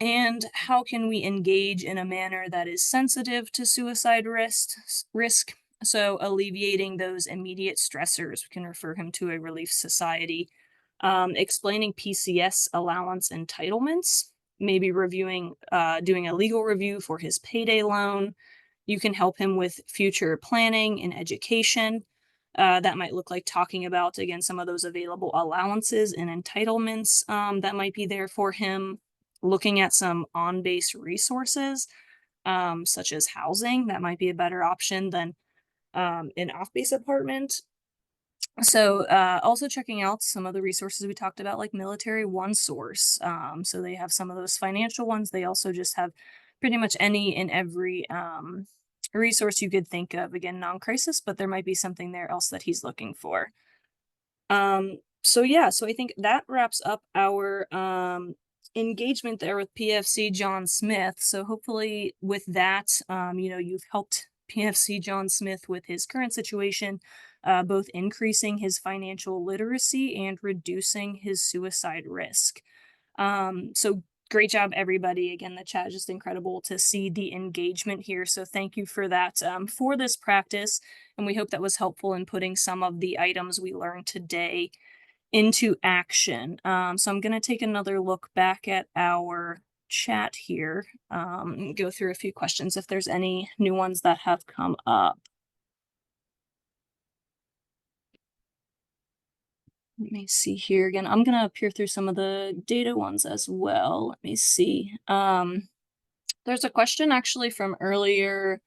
And how can we engage in a manner that is sensitive to suicide risk? So alleviating those immediate stressors, we can refer him to a relief society. Explaining PCS allowance entitlements, maybe doing a legal review for his payday loan. You can help him with future planning and education. That might look like talking about, again, some of those available allowances and entitlements that might be there for him. Looking at some on-base resources, such as housing, that might be a better option than an off-base apartment. So also checking out some of the resources we talked about, like Military One Source. So they have some of those financial ones. They also just have pretty much any and every resource you could think of. Again, non-crisis, but there might be something there else that he's looking for. So yeah, so I think that wraps up our engagement there with PFC John Smith. So hopefully with that, you've helped PFC John Smith with his current situation, both increasing his financial literacy and reducing his suicide risk. So great job, everybody. Again, the chat is just incredible to see the engagement here. So thank you for that for this practice. And we hope that was helpful in putting some of the items we learned today into action. So I'm going to take another look back at our chat here, go through a few questions if there's any new ones that have come up. Let me see here again. I'm going to peer through some of the data ones as well. Let me see. There's a question actually from earlier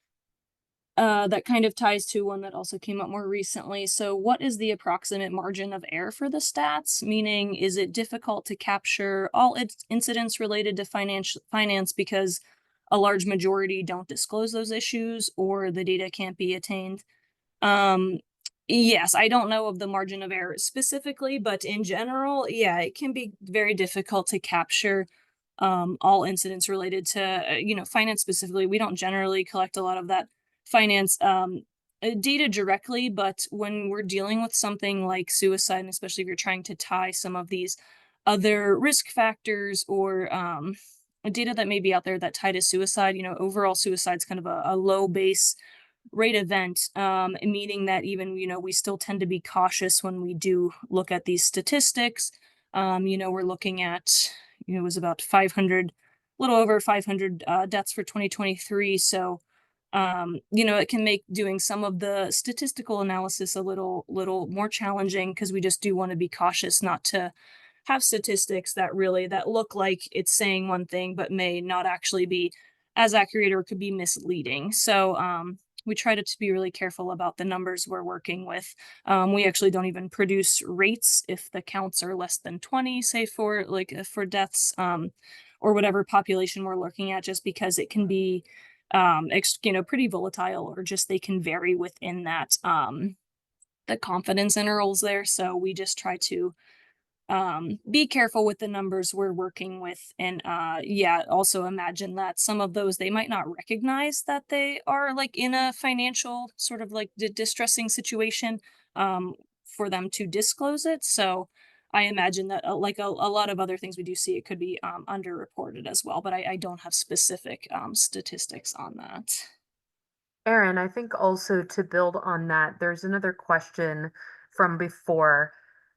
that kind of ties to one that also came up more recently. So what is the approximate margin of error for the stats? Meaning, is it difficult to capture all incidents related to finance because a large majority don't disclose those issues or the data can't be attained? Yes, I don't know of the margin of error specifically, but in general, yeah, it can be very difficult to capture all incidents related to finance specifically. We don't generally collect a lot of that finance data directly, but when we're dealing with something like suicide, and especially if you're trying to tie some of these other risk factors or data that may be out there that tie to suicide, overall suicide's kind of a low base rate event, meaning that even, we still tend to be cautious when we do look at these statistics. We're looking at, it was about 500, a little over 500 deaths for 2023. So, it can make doing some of the statistical analysis a little more challenging because we just do want to be cautious not to have statistics that look like it's saying one thing, but may not actually be as accurate or could be misleading. So, we try to be really careful about the numbers we're working with. We actually don't even produce rates if the counts are less than 20, say for for deaths, or whatever population we're looking at, just because it can be, pretty volatile, or just they can vary within that, the confidence intervals there. So we just try to be careful with the numbers we're working with. And also imagine that some of those, they might not recognize that they are like in a financial sort of like distressing situation for them to disclose it. So I imagine that like a lot of other things we do see, it could be underreported as well, but I don't have specific statistics on that. Aaron, I think also to build on that, there's another question from before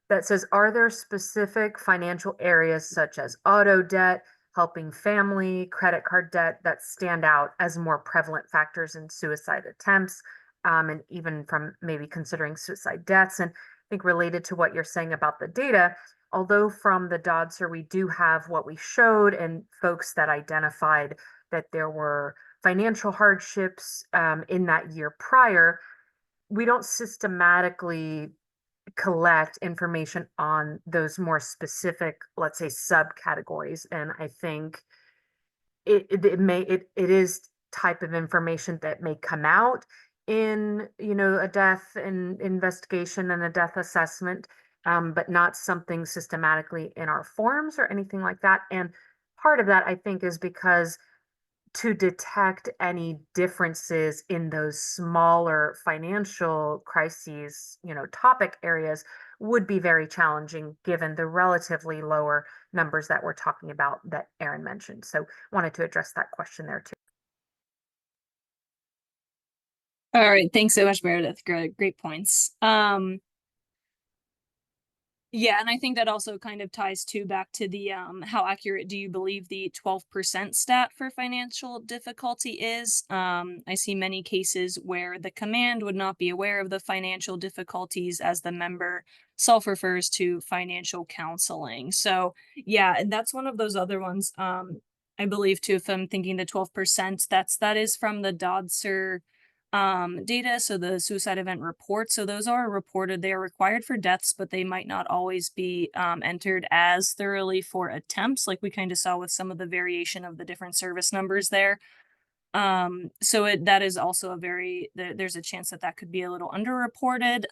that says, are there specific financial areas such as auto debt, helping family, credit card debt that stand out as more prevalent factors in suicide attempts, and even from maybe considering suicide deaths? And I think related to what you're saying about the data, although from the Dodser we do have what we showed and folks that identified that there were financial hardships in that year prior, we don't systematically collect information on those more specific, let's say, subcategories. And I think it is type of information that may come out in, a death and investigation and a death assessment, but not something systematically in our forms or anything like that. And part of that, I think, is because to detect any differences in those smaller financial crises, topic areas would be very challenging given the relatively lower numbers that we're talking about that Aaron mentioned. So wanted to address that question there too. All right, thanks so much, Meredith. Great points. Yeah, and I think that also kind of ties back to the how accurate do you believe the 12% stat for financial difficulty is? I see many cases where the command would not be aware of the financial difficulties as the member self-refers to financial counseling. So yeah, and that's one of those other ones. I believe too, if I'm thinking the 12%, that is from the Dodser data, so the suicide event report. So those are reported, they are required for deaths, but they might not always be entered as thoroughly for attempts, like we kind of saw with some of the variation of the different service numbers there. That is also there's a chance that that could be a little underreported,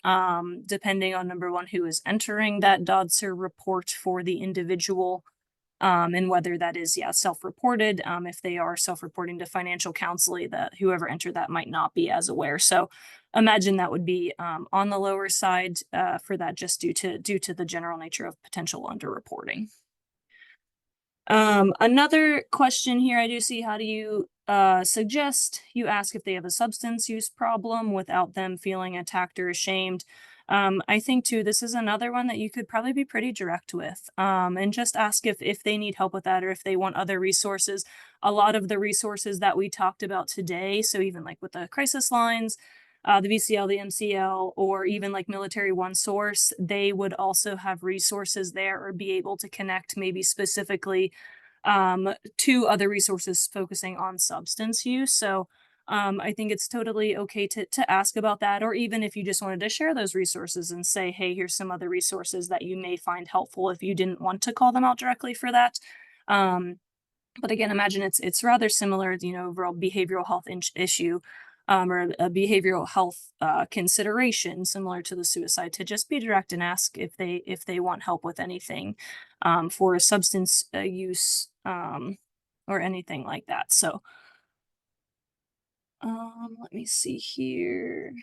depending on number one, who is entering that Dodser report for the individual, and whether that is, yeah, self-reported. If they are self-reporting to financial counseling, that whoever entered that might not be as aware. So imagine that would be on the lower side for that, just due to the general nature of potential underreporting. Another question here I do see, how do you suggest you ask if they have a substance use problem without them feeling attacked or ashamed? I think too, this is another one that you could probably be pretty direct with, and just ask if they need help with that or if they want other resources. A lot of the resources that we talked about today, so even like with the crisis lines, the VCL, the MCL, or even like Military One Source, they would also have resources there or be able to connect maybe specifically to other resources focusing on substance use. So I think it's totally okay to ask about that, or even if you just wanted to share those resources and say, hey, here's some other resources that you may find helpful if you didn't want to call them out directly for that. But again, imagine it's rather similar, overall behavioral health issue, or a behavioral health consideration similar to the suicide, to just be direct and ask if they want help with anything for a substance use, or anything like that. So let me see here.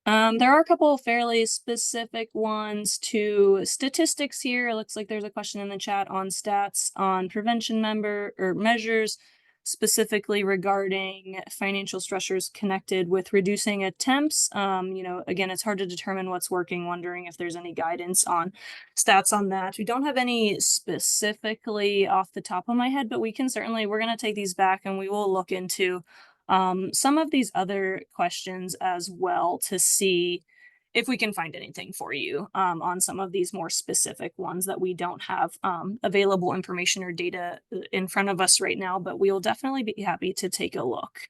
There are a couple of fairly specific ones to statistics here. It looks like there's a question in the chat on stats on prevention member or measures, specifically regarding financial stressors connected with reducing attempts. Again, it's hard to determine what's working, wondering if there's any guidance on stats on that. We don't have any specifically off the top of my head, but we're going to take these back and we will look into some of these other questions as well to see if we can find anything for you on some of these more specific ones that we don't have available information or data in front of us right now, but we will definitely be happy to take a look.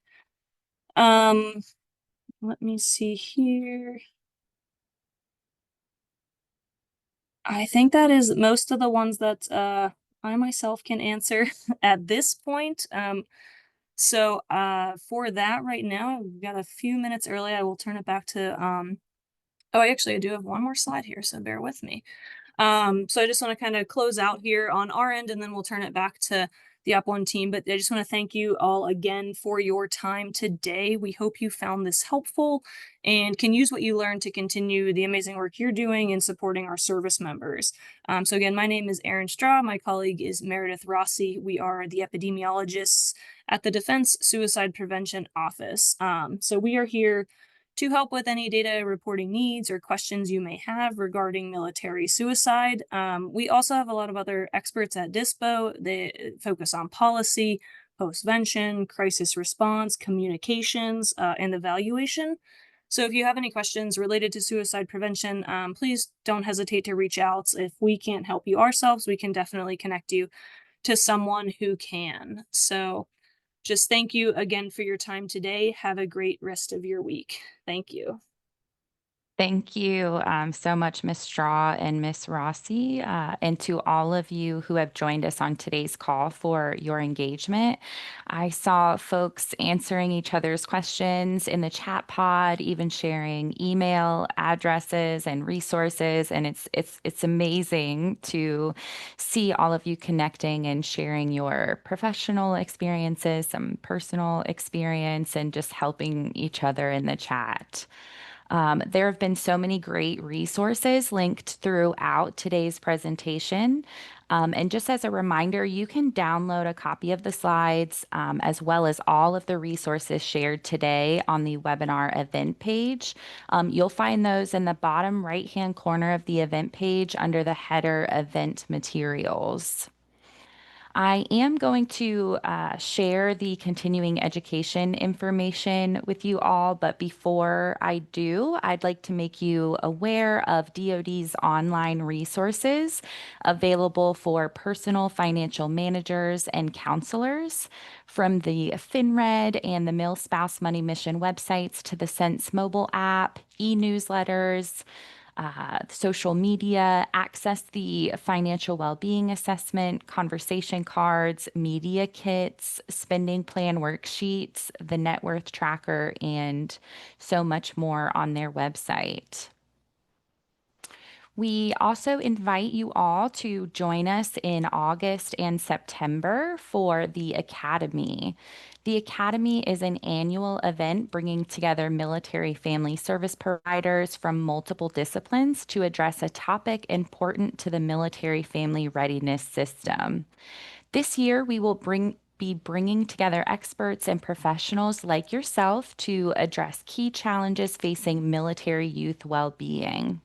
Let me see here. I think that is most of the ones that I myself can answer at this point. So for that right now, we've got a few minutes early. I will turn it back to oh, I do have one more slide here, so bear with me. So I just want to kind of close out here on our end, and then we'll turn it back to the Up One team. But I just want to thank you all again for your time today. We hope you found this helpful and can use what you learned to continue the amazing work you're doing in supporting our service members. So again, my name is Erin Straw. My colleague is Meredith Rossi. We are the epidemiologists at the Defense Suicide Prevention Office. So we are here to help with any data reporting needs or questions you may have regarding military suicide. We also have a lot of other experts at DISPO. They focus on policy, postvention, crisis response, communications, and evaluation. So if you have any questions related to suicide prevention, please don't hesitate to reach out. If we can't help you ourselves, we can definitely connect you to someone who can. So just thank you again for your time today. Have a great rest of your week. Thank you. Thank you so much, Miss Straw and Miss Rossi, and to all of you who have joined us on today's call for your engagement. I saw folks answering each other's questions in the chat pod, even sharing email addresses and resources, and it's amazing to see all of you connecting and sharing your professional experiences, some personal experience, and just helping each other in the chat. There have been so many great resources linked throughout today's presentation. And just as a reminder, you can download a copy of the slides as well as all of the resources shared today on the webinar event page. You'll find those in the bottom right-hand corner of the event page under the header Event Materials. I am going to share the continuing education information with you all, but before I do, I'd like to make you aware of DoD's online resources available for personal financial managers and counselors, from the FinRed and the MilSpouse Money Mission websites to the Sense mobile app, e-newsletters, social media, access the financial well-being assessment, conversation cards, media kits, spending plan worksheets, the net worth tracker, and so much more on their website. We also invite you all to join us in August and September for the Academy. The Academy is an annual event bringing together military family service providers from multiple disciplines to address a topic important to the military family readiness system. This year, we will be bringing together experts and professionals like yourself to address key challenges facing military youth well-being.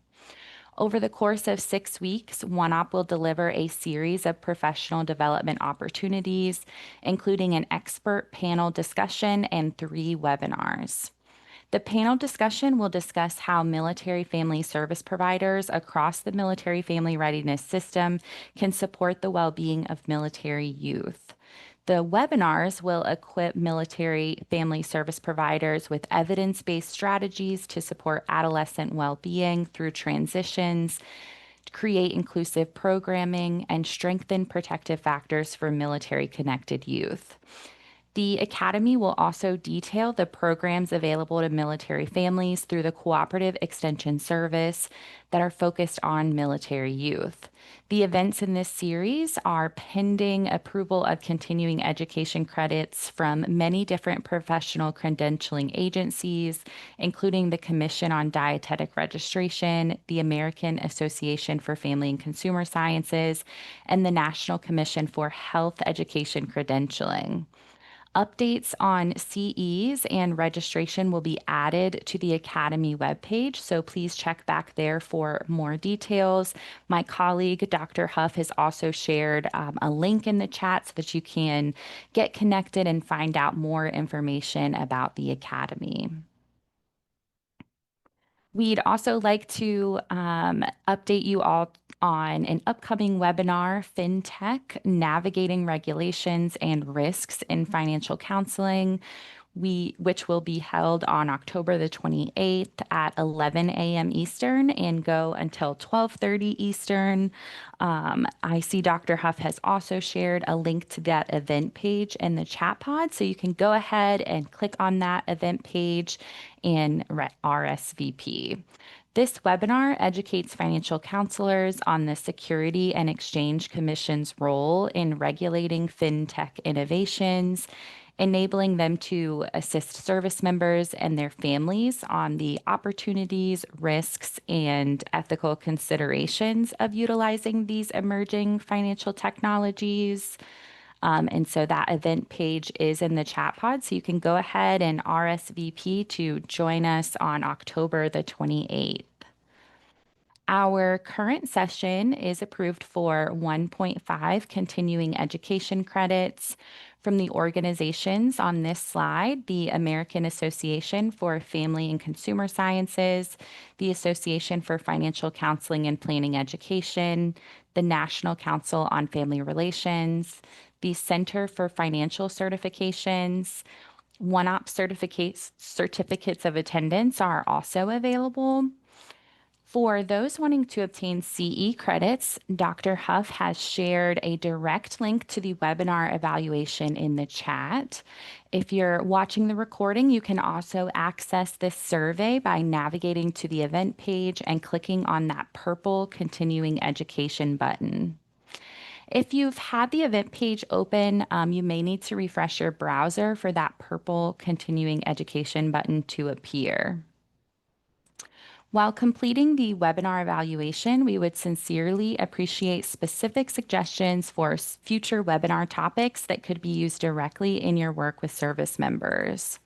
Over the course of 6 weeks, OneOp will deliver a series of professional development opportunities, including an expert panel discussion and 3 webinars. The panel discussion will discuss how military family service providers across the military family readiness system can support the well-being of military youth. The webinars will equip military family service providers with evidence-based strategies to support adolescent well-being through transitions, create inclusive programming, and strengthen protective factors for military-connected youth. The Academy will also detail the programs available to military families through the Cooperative Extension Service that are focused on military youth. The events in this series are pending approval of continuing education credits from many different professional credentialing agencies, including the Commission on Dietetic Registration, the American Association for Family and Consumer Sciences, and the National Commission for Health Education Credentialing. Updates on CEs and registration will be added to the Academy webpage, so please check back there for more details. My colleague, Dr. Huff, has also shared a link in the chat so that you can get connected and find out more information about the Academy. We'd also like to update you all on an upcoming webinar, FinTech, Navigating Regulations and Risks in Financial Counseling, which will be held on October the 28th at 11 a.m. Eastern and go until 12:30 Eastern. I see Dr. Huff has also shared a link to that event page in the chat pod, so you can go ahead and click on that event page and RSVP. This webinar educates financial counselors on the Security and Exchange Commission's role in regulating fintech innovations, enabling them to assist service members and their families on the opportunities, risks, and ethical considerations of utilizing these emerging financial technologies. And so that event page is in the chat pod, so you can go ahead and RSVP to join us on October the 28th. Our current session is approved for 1.5 continuing education credits from the organizations on this slide: the American Association for Family and Consumer Sciences, the Association for Financial Counseling and Planning Education, the National Council on Family Relations, the Center for Financial Certifications. OneOp certificates of attendance are also available. For those wanting to obtain CE credits, Dr. Huff has shared a direct link to the webinar evaluation in the chat. If you're watching the recording, you can also access this survey by navigating to the event page and clicking on that purple continuing education button. If you've had the event page open, you may need to refresh your browser for that purple continuing education button to appear. While completing the webinar evaluation, we would sincerely appreciate specific suggestions for future webinar topics that could be used directly in your work with service members.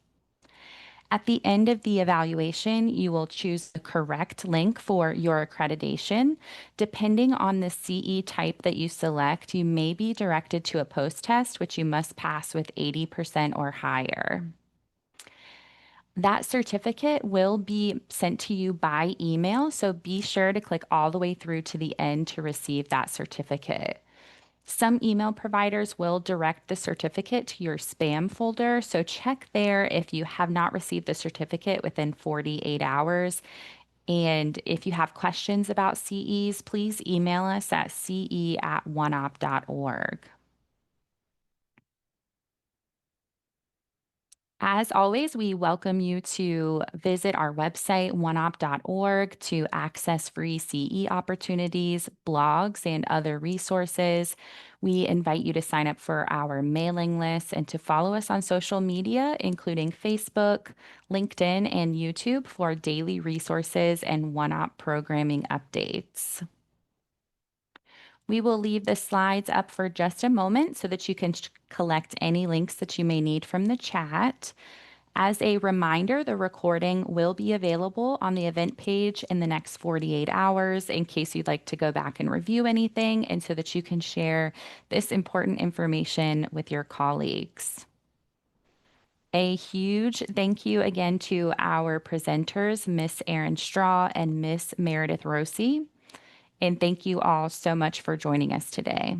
At the end of the evaluation, you will choose the correct link for your accreditation. Depending on the CE type that you select, you may be directed to a post-test, which you must pass with 80% or higher. That certificate will be sent to you by email, so be sure to click all the way through to the end to receive that certificate. Some email providers will direct the certificate to your spam folder, so check there if you have not received the certificate within 48 hours. And if you have questions about CEs, please email us at ce@oneop.org. As always, we welcome you to visit our website, oneop.org, to access free CE opportunities, blogs, and other resources. We invite you to sign up for our mailing list and to follow us on social media, including Facebook, LinkedIn, and YouTube for daily resources and OneOp programming updates. We will leave the slides up for just a moment so that you can collect any links that you may need from the chat. As a reminder, the recording will be available on the event page in the next 48 hours in case you'd like to go back and review anything and so that you can share this important information with your colleagues. A huge thank you again to our presenters, Miss Erin Straw and Miss Meredith Rossi. And thank you all so much for joining us today.